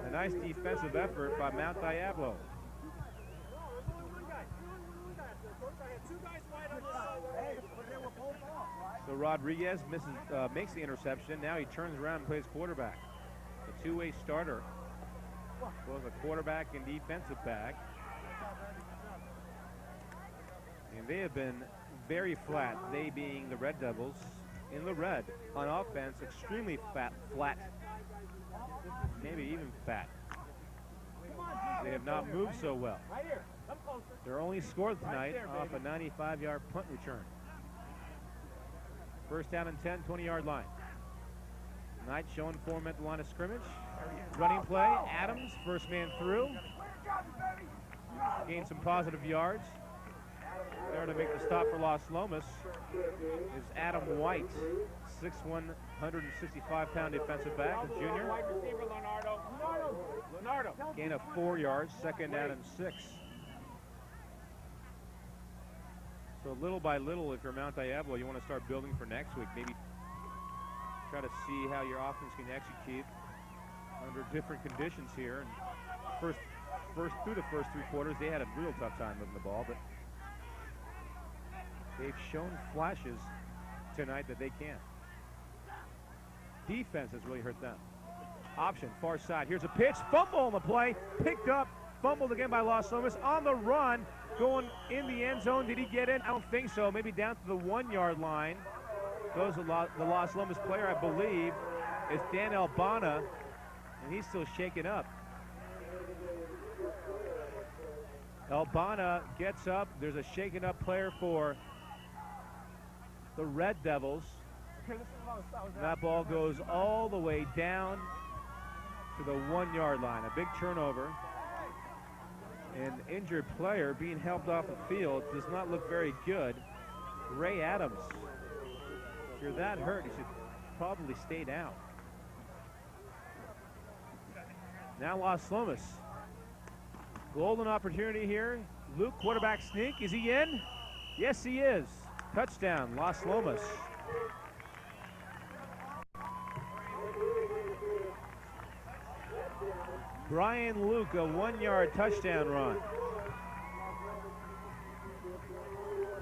A: A nice defensive effort by Mount Diablo. So Rodriguez makes the interception. Now he turns around and plays quarterback. A two-way starter, both a quarterback and defensive back. And they have been very flat, they being the Red Devils in the red. On offense, extremely flat, maybe even fat. They have not moved so well. They're only scored tonight off a 95-yard punt return. First down and 10, 20-yard line. Knight showing form at the line of scrimmage. Running play, Adams, first man through. Gained some positive yards. There to make the stop for Los Lomas is Adam White, 6'1", 165-pound defensive back, the junior. Gain of 4 yards, second down and 6. So little by little, if you're Mount Diablo, you want to start building for next week. Maybe try to see how your offense can execute under different conditions here. And through the first 3 quarters, they had a real tough time moving the ball, but they've shown flashes tonight that they can. Defense has really hurt them. Option, far side. Here's a pitch. Fumble on the play. Picked up. Fumbled again by Los Lomas. On the run. Going in the end zone. Did he get in? I don't think so. Maybe down to the 1-yard line. Goes the Los Lomas player, I believe, is Dan Albana. And he's still shaken up. Albana gets up. There's a shaken up player for the Red Devils. That ball goes all the way down to the 1-yard line. A big turnover. An injured player being helped off the field. Does not look very good. Ray Adams. If you're that hurt, you should probably stay down. Now Los Lomas. Golden opportunity here. Luke, quarterback sneak. Is he in? Yes, he is. Touchdown, Los Lomas. Brian Luke, a 1-yard touchdown run.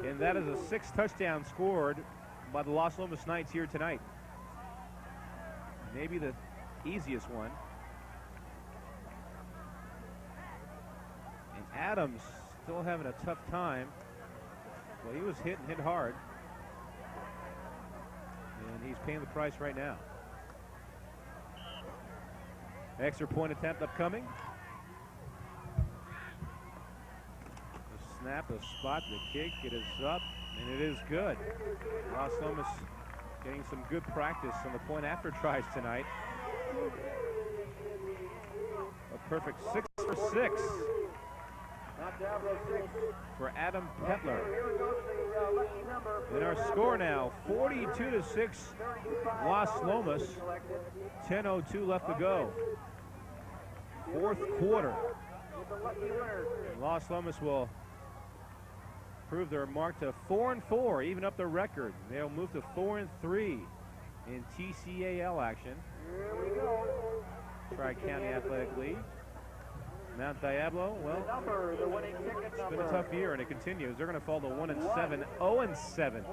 A: And that is a 6th touchdown scored by the Los Lomas Knights here tonight. Maybe the easiest one. And Adams still having a tough time. Well, he was hit and hit hard. And he's paying the price right now. Extra point attempt upcoming. The snap, the spot, the kick, it is up, and it is good. Los Lomas getting some good practice on the point after tries tonight. A perfect 6 for 6 for Adam Petler. And our score now, 42-6, Los Lomas. 10:02 left to go. 4th quarter. And Los Lomas will prove their mark to 4-4, even up their record. They'll move to 4-3 in TCAL action. Tri-County Athletic League. Mount Diablo, well, it's been a tough year, and it continues. They're going to fall to 1-7, 0-7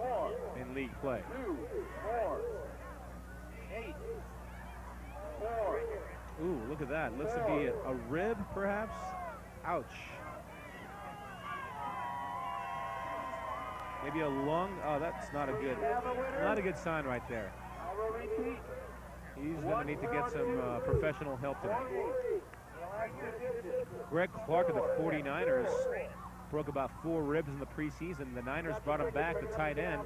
A: in league play.
D: 2, 4, 8, 4.
A: Ooh, look at that. Looks to be a rib, perhaps. Ouch. Maybe a lung. Oh, that's not a good sign right there. He's going to need to get some professional help tonight. Greg Clark of the 49ers broke about 4 ribs in the preseason. The Niners brought him back, the tight end.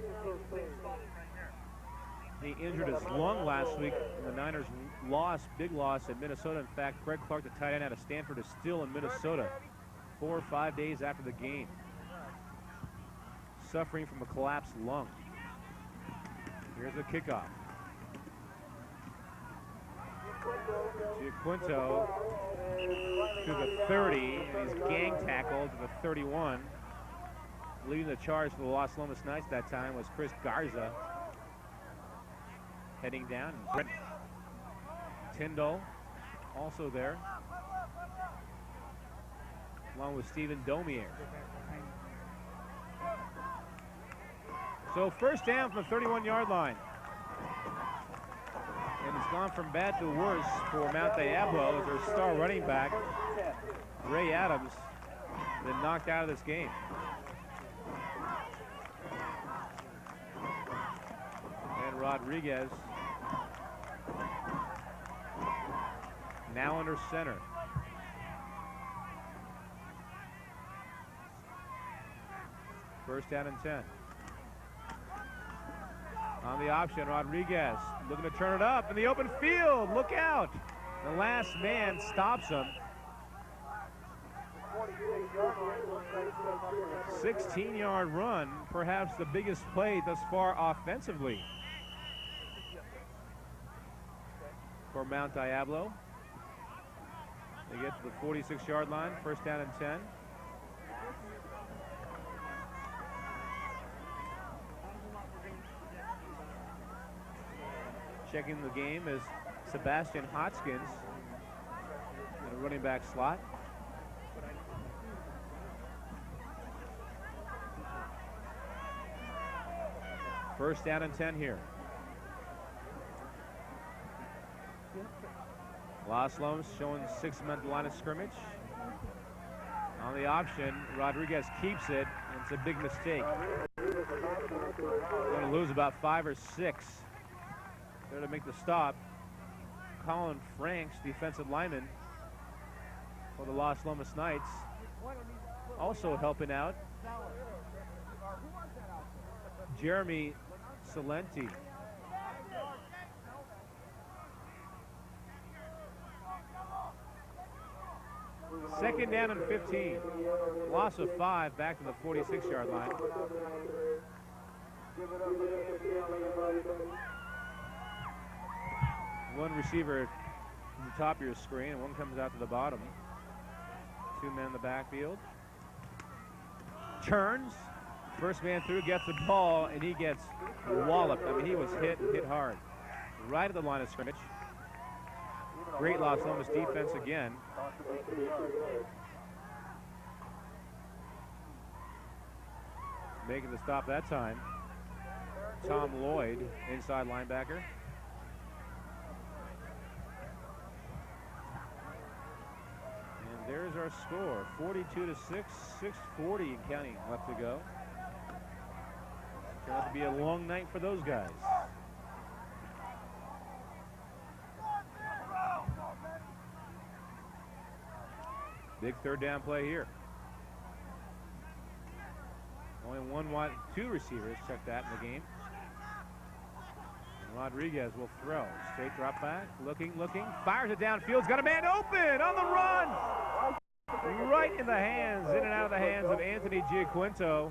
A: He injured his lung last week. The Niners lost, big loss at Minnesota. In fact, Greg Clark, the tight end out of Stanford, is still in Minnesota 4 or 5 days after the game, suffering from a collapsed lung. Here's the kickoff. Giaquinto to the 30, and he's gang tackled to the 31. Leading the charge for the Los Lomas Knights that time was Chris Garza. Heading down, Brent Tyndall also there, along with Stephen Domier. So first down from the 31-yard line. And it's gone from bad to worse for Mount Diablo as their star running back, Ray Adams, been knocked out of this game. And Rodriguez now under center. First down and 10. On the option, Rodriguez looking to turn it up in the open field. Look out. The last man stops him. 16-yard run, perhaps the biggest play thus far offensively for Mount Diablo. They get to the 46-yard line, first down and 10. Checking the game is Sebastian Hotskins in a running back slot. First down and 10 here. Los Lomas showing 6 men at the line of scrimmage. On the option, Rodriguez keeps it, and it's a big mistake. Going to lose about 5 or 6. There to make the stop. Colin Franks, defensive lineman for the Los Lomas Knights, also helping out. Jeremy Salenti. Second down and 15. Loss of 5 back to the 46-yard line. One receiver from the top of your screen, and one comes out to the bottom. 2 men in the backfield. Turns. First man through gets the ball, and he gets walloped. I mean, he was hit hard. Right at the line of scrimmage. Great Los Lomas defense again. Making the stop that time. Tom Lloyd, inside linebacker. And there's our score, 42-6, 6:40 and counting left to go. Turned out to be a long night for those guys. Big third down play here. Only two receivers check that in the game. And Rodriguez will throw. Straight drop back, looking, fires it downfield. Got a man open on the run. Right in and out of the hands of Anthony Giaquinto.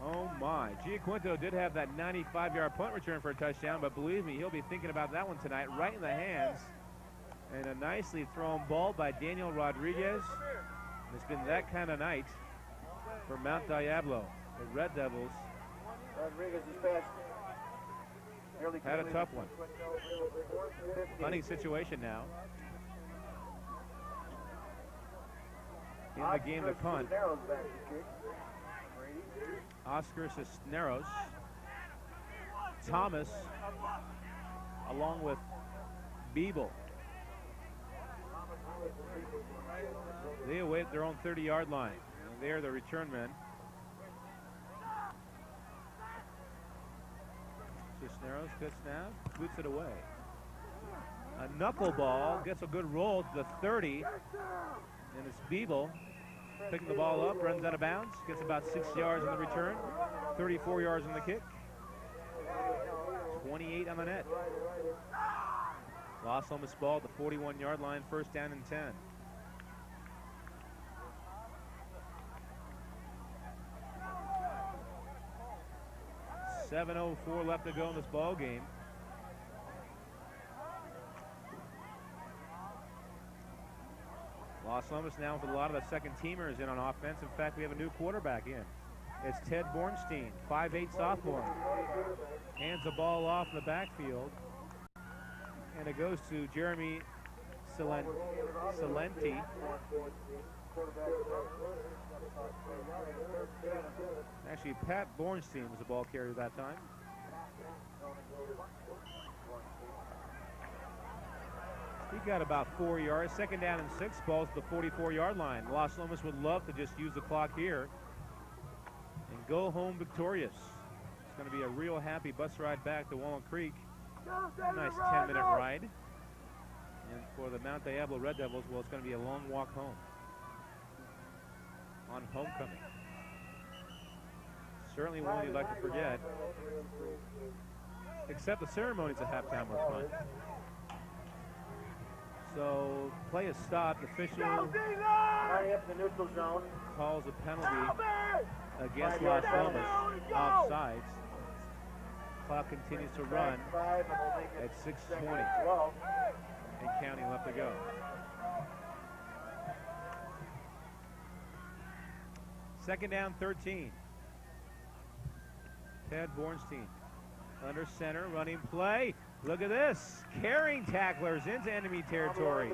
A: Oh my, Giaquinto did have that 95-yard punt return for a touchdown, but believe me, he'll be thinking about that one tonight. Right in the hands. And a nicely thrown ball by Daniel Rodriguez. It's been that kind of night for Mount Diablo. The Red Devils had a tough one. Punting situation now. In the game to punt. Oscar Cisneros. Thomas along with Beeble. They await their own 30-yard line. And they're the return men. Cisneros, good snap, boots it away. A knuckleball, gets a good roll to the 30. And it's Beeble picking the ball up, runs out of bounds, gets about 6 yards on the return, 34 yards on the kick, 28 on the net. Los Lomas ball at the 41-yard line, first down and 10. .704 left to go in this ball game. Los Lomas now with a lot of the second teamers in on offense. In fact, we have a new quarterback in. It's Ted Bornstein, 5'8" sophomore. Hands the ball off in the backfield. And it goes to Jeremy Salenti. Actually, Pat Bornstein was the ball carrier that time. He got about 4 yards. Second down and 6, balls to the 44-yard line. Los Lomas would love to just use the clock here and go home victorious. It's going to be a real happy bus ride back to Walnut Creek. A nice 10-minute ride. And for the Mount Diablo Red Devils, well, it's going to be a long walk home on homecoming. Certainly one you'd like to forget. Except the ceremonies at halftime were fun. So play is stopped. Official calls a penalty against Los Lomas. Offsides. Clock continues to run at 6:20 and counting left to go. Second down, 13. Ted Bornstein under center, running play. Look at this, carrying tacklers into enemy territory.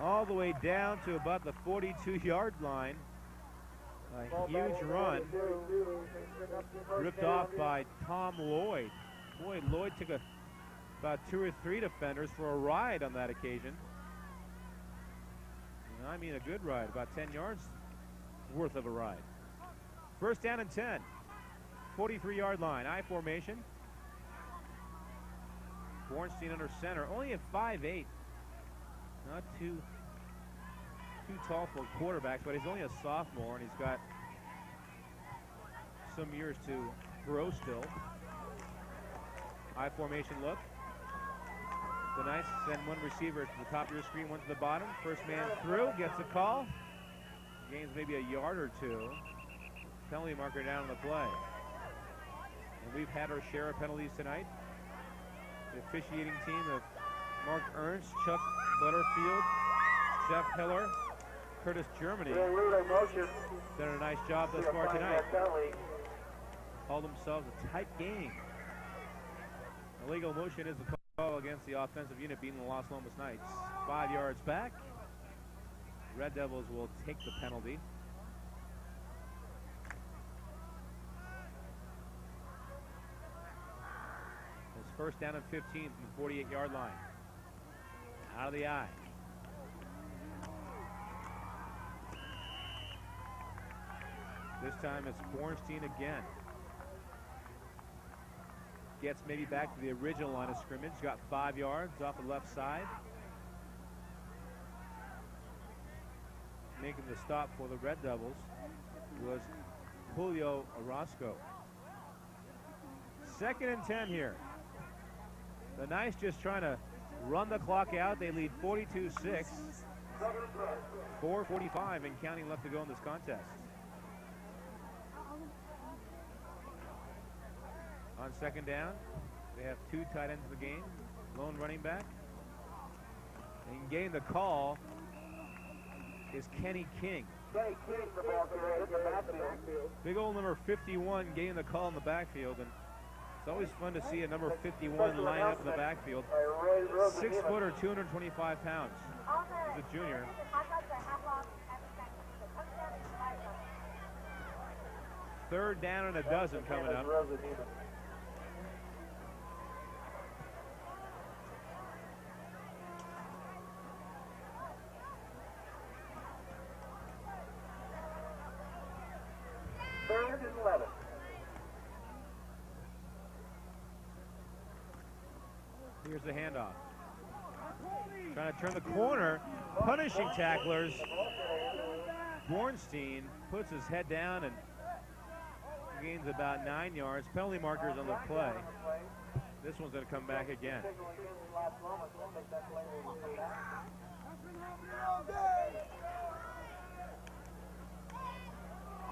A: All the way down to about the 42-yard line. A huge run, ripped off by Tom Lloyd. Boy, Lloyd took a about 2 or 3 defenders for a ride on that occasion. And I mean a good ride, about 10 yards worth of a ride. First down and 10. 43-yard line, I formation. Bornstein under center, only at 5'8". Not too tall for quarterbacks, but he's only a sophomore, and he's got some years to grow still. I formation look. The Knights send one receiver to the top of your screen, one to the bottom. First man through, gets a call. Gains maybe a yard or two. Penalty marker down on the play. And we've had our share of penalties tonight. The officiating team of Mark Ernst, Chuck Butterfield, Jeff Hiller, Curtis Germany done a nice job thus far tonight. Call themselves a tight game. Illegal motion is the call against the offensive unit beating the Los Lomas Knights. 5 yards back. Red Devils will take the penalty. It's first down and 15 from the 48-yard line. Out of the eye. This time it's Bornstein again. Gets maybe back to the original line of scrimmage. Got 5 yards off the left side. Making the stop for the Red Devils was Julio Orozco. Second and 10 here. The Knights just trying to run the clock out. They lead 42-6. 4:45 and counting left to go in this contest. On second down, they have 2 tight ends in the game. Lone running back. And getting the call is Kenny King. Big old number 51 getting the call in the backfield. And it's always fun to see a number 51 line up in the backfield. 6 footer, 225 pounds. He's a junior. Third down and a dozen coming up.
D: Third and 11.
A: Here's the handoff. Trying to turn the corner, punishing tacklers. Bornstein puts his head down and gains about 9 yards. Penalty markers on the play. This one's going to come back again.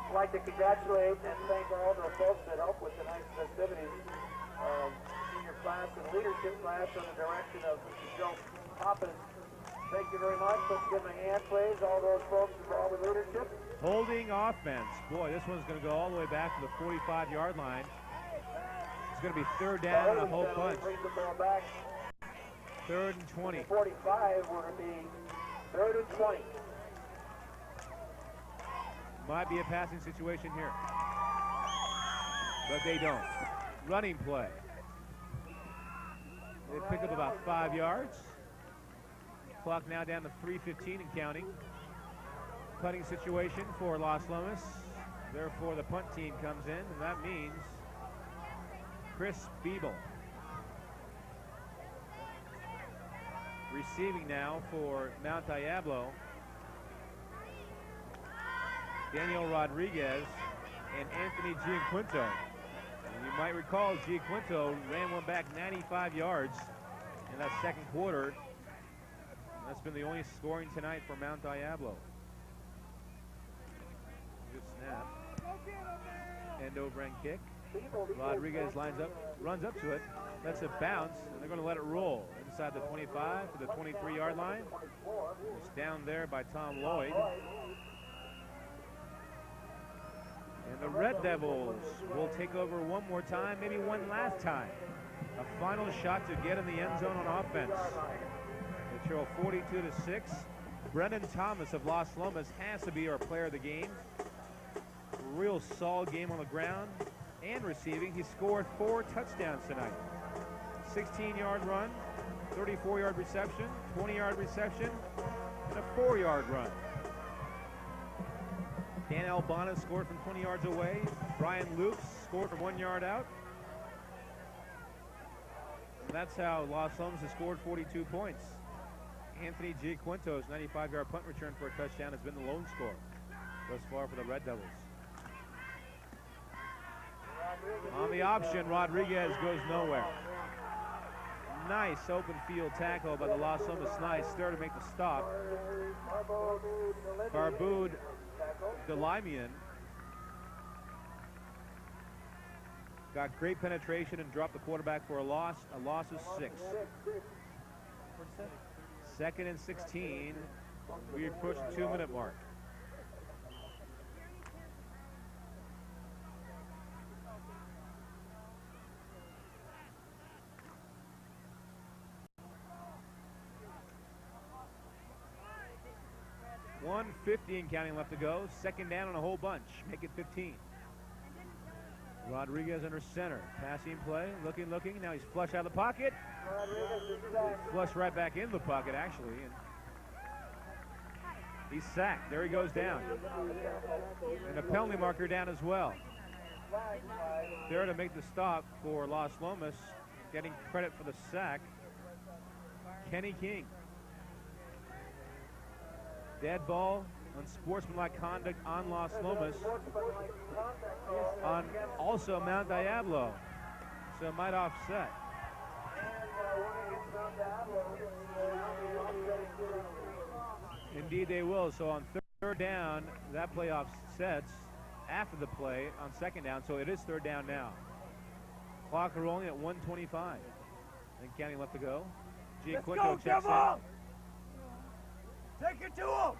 D: I'd like to congratulate and thank all the folks that helped with tonight's festivities. Senior class and leadership class under the direction of Mr. Joe Poppins. Thank you very much. Let's give them a hand, please. All those folks involved with leadership.
A: Holding offense. Boy, this one's going to go all the way back to the 45-yard line. It's going to be third down and a whole bunch. Third and 20.
D: 45, we're going to be third and 20.
A: Might be a passing situation here. But they don't. Running play. They pick up about 5 yards. Clock now down to 3:15 and counting. Punting situation for Los Lomas. Therefore, the punt team comes in, and that means Chris Beeble. Receiving now for Mount Diablo, Daniel Rodriguez and Anthony Gianquinto. And you might recall Gianquinto ran one back 95 yards in that second quarter. That's been the only scoring tonight for Mount Diablo. Good snap. End over end kick. Rodriguez lines up, runs up to it. That's a bounce, and they're going to let it roll inside the 25 to the 23-yard line. It's down there by Tom Lloyd. And the Red Devils will take over one more time, maybe one last time. A final shot to get in the end zone on offense. They trail 42-6. Brendan Thomas of Los Lomas has to be our player of the game. Real solid game on the ground and receiving. He scored 4 touchdowns tonight. 16-yard run, 34-yard reception, 20-yard reception, and a 4-yard run. Dan Albana scored from 20 yards away. Brian Lukes scored from 1 yard out. And that's how Los Lomas has scored 42 points. Anthony Giaquinto's 95-yard punt return for a touchdown has been the lone score thus far for the Red Devils. On the option, Rodriguez goes nowhere. Nice open field tackle by the Los Lomas Knights there to make the stop. Barboud Delimian got great penetration and dropped the quarterback for a loss. A loss of 6. 2nd and 16. We approach the 2-minute mark. .150 and counting left to go. 2nd down on a whole bunch. Make it 15. Rodriguez under center. Passing play. Looking. Now he's flush out of the pocket. Flush right back in the pocket, actually. And he's sacked. There he goes down. And a penalty marker down as well. There to make the stop for Los Lomas. Getting credit for the sack. Kenny King. Dead ball, unsportsmanlike conduct on Los Lomas, on also Mount Diablo, so it might offset. Indeed they will, so on 3rd down, that play offsets after the play on 2nd down, so it is 3rd down now. Clock rolling at 1:25, and counting left to go. Giaquinto checks in.
K: Take it to him!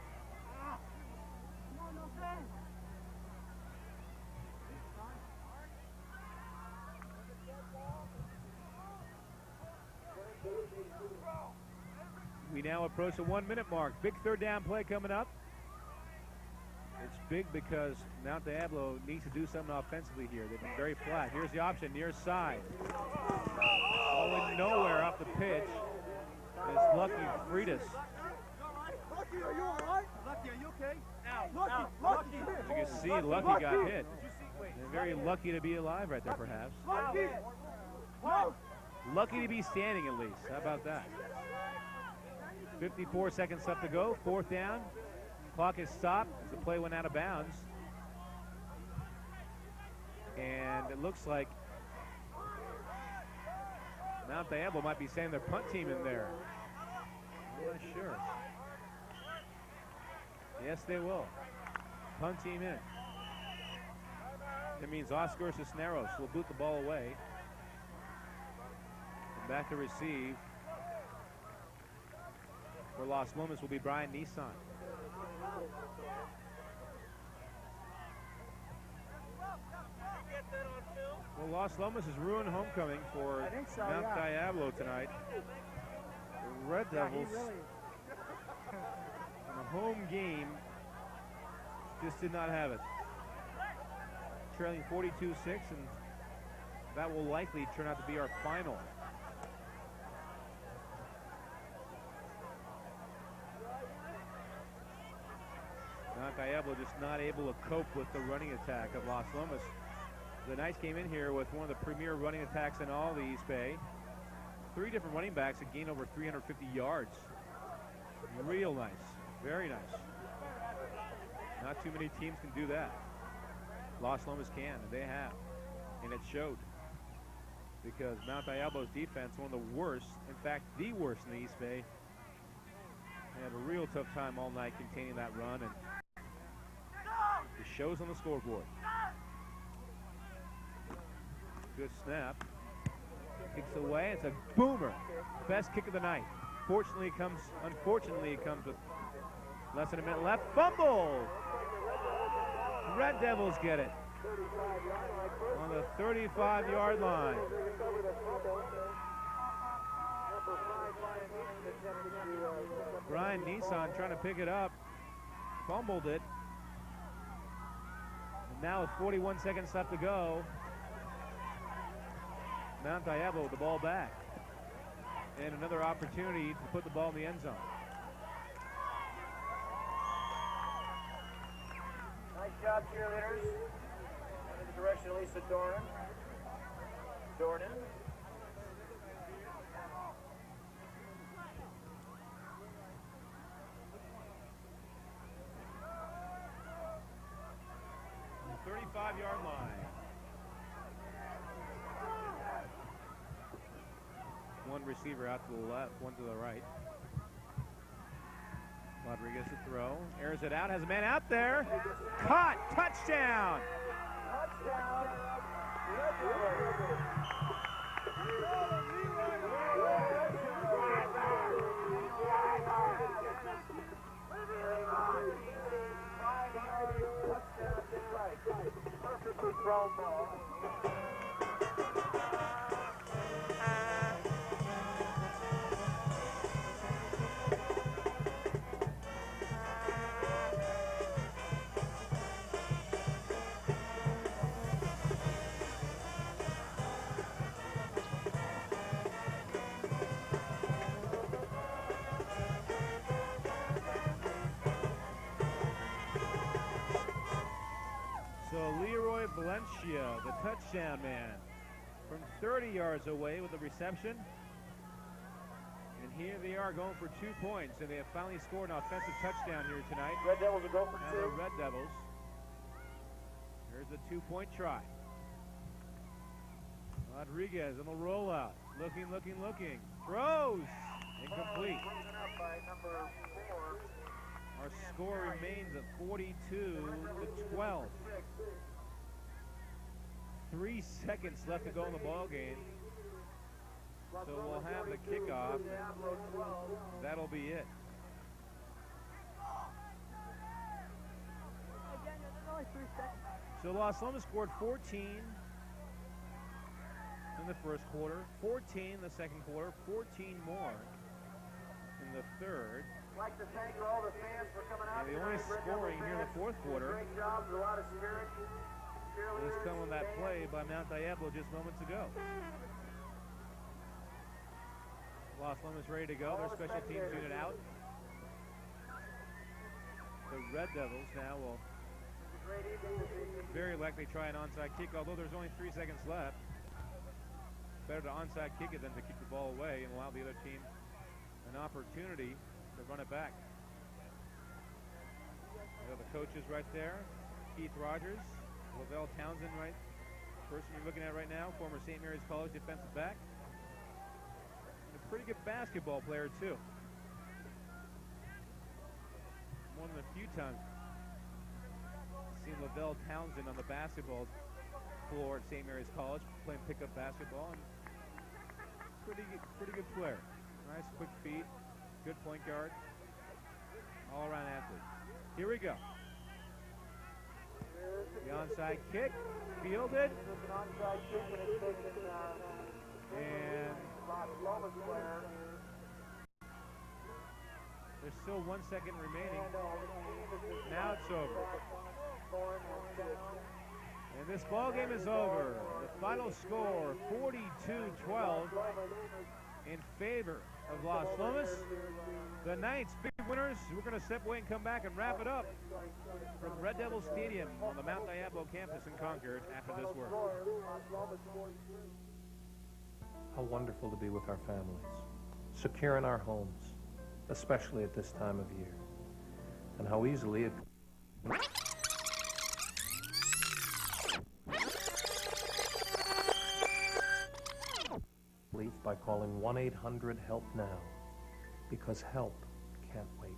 A: We now approach the 1-minute mark. Big 3rd down play coming up. It's big because Mount Diablo needs to do something offensively here. They've been very flat. Here's the option, near side. Going nowhere off the pitch. It's Lucky Freitas.
K: Lucky, are you all right? Lucky, are you okay? Lucky.
A: As you can see, Lucky got hit. And very lucky to be alive right there, perhaps. Lucky to be standing, at least. How about that? 54 seconds left to go. 4th down. Clock is stopped. The play went out of bounds. And it looks like Mount Diablo might be sending their punt team in there. I'm not sure. Yes, they will. Punt team in. That means Oscar Cisneros will boot the ball away. And back to receive for Los Lomas will be Brian Nissan. Well, Los Lomas has ruined homecoming for Mount Diablo tonight. The Red Devils in a home game just did not have it. Trailing 42-6, and that will likely turn out to be our final. Mount Diablo just not able to cope with the running attack of Los Lomas. The Knights came in here with one of the premier running attacks in all the East Bay. 3 different running backs that gained over 350 yards. Real nice. Very nice. Not too many teams can do that. Los Lomas can, and they have. And it showed. Because Mount Diablo's defense, one of the worst, in fact, the worst in the East Bay, had a real tough time all night containing that run, and it shows on the scoreboard. Good snap. Kicks away. It's a boomer. Best kick of the night. Unfortunately, it comes with less than a minute left. Fumble! Red Devils get it on the 35-yard line. Brian Nissan trying to pick it up. Fumbled it. And now with 41 seconds left to go, Mount Diablo with the ball back. And another opportunity to put the ball in the end zone.
D: Nice job, cheerleaders. In the direction of Lisa Dornan. Dornan.
A: On the 35-yard line. One receiver out to the left, one to the right. Rodriguez to throw. Airs it out, has a man out there. Caught, touchdown.
D: Touchdown. Perfectly thrown ball.
A: Valencia, the touchdown man, from 30 yards away with the reception. And here they are going for 2 points, and they have finally scored an offensive touchdown here tonight.
D: Red Devils will go for
A: and
D: 2.
A: The Red Devils. Here's a 2-point try. Rodriguez on the rollout. Looking. Throws. Incomplete. Our score remains at 42-12. 3 seconds left to go in the ball game. So we'll have the kickoff. That'll be it. So Los Lomas scored 14 in the first quarter, 14 in the second quarter, 14 more in the third.
D: I'd like to thank all the fans for coming out.
A: And the only scoring here in the fourth quarter
D: Great job, a lot of spirit.
A: was coming on that play by Mount Diablo just moments ago. Los Lomas ready to go. Their special teams unit out. The Red Devils now will very likely try an onside kick, although there's only 3 seconds left. Better to onside kick it than to kick the ball away and allow the other team an opportunity to run it back. You have the coaches right there. Keith Rogers, Lavelle Townsend, right? Person you're looking at right now, former St. Mary's College defensive back. And a pretty good basketball player, too. One of the few times I've seen Lavelle Townsend on the basketball floor at St. Mary's College playing pickup basketball. And pretty good player. Nice, quick feet, good point guard, all-around athlete. Here we go. The onside kick, fielded. And there's still 1 second remaining. Now it's over. And this ball game is over. The final score, 42-12 in favor of Los Lomas. The Knights, big winners. We're going to step away and come back and wrap it up from Red Devil Stadium on the Mount Diablo campus in Concord after this word.
L: How wonderful to be with our families, secure in our homes, especially at this time of year, and how easily it by calling 1-800-HELP-NOW, because help can't wait.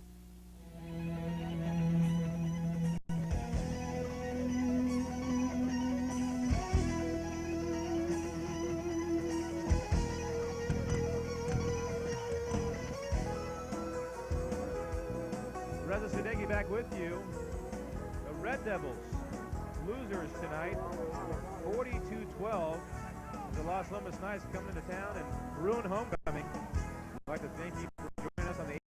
A: Reza Sadeghi back with you. The Red Devils, losers tonight, 42-12. The Los Lomas Knights coming into town and ruin homecoming. I'd like to thank you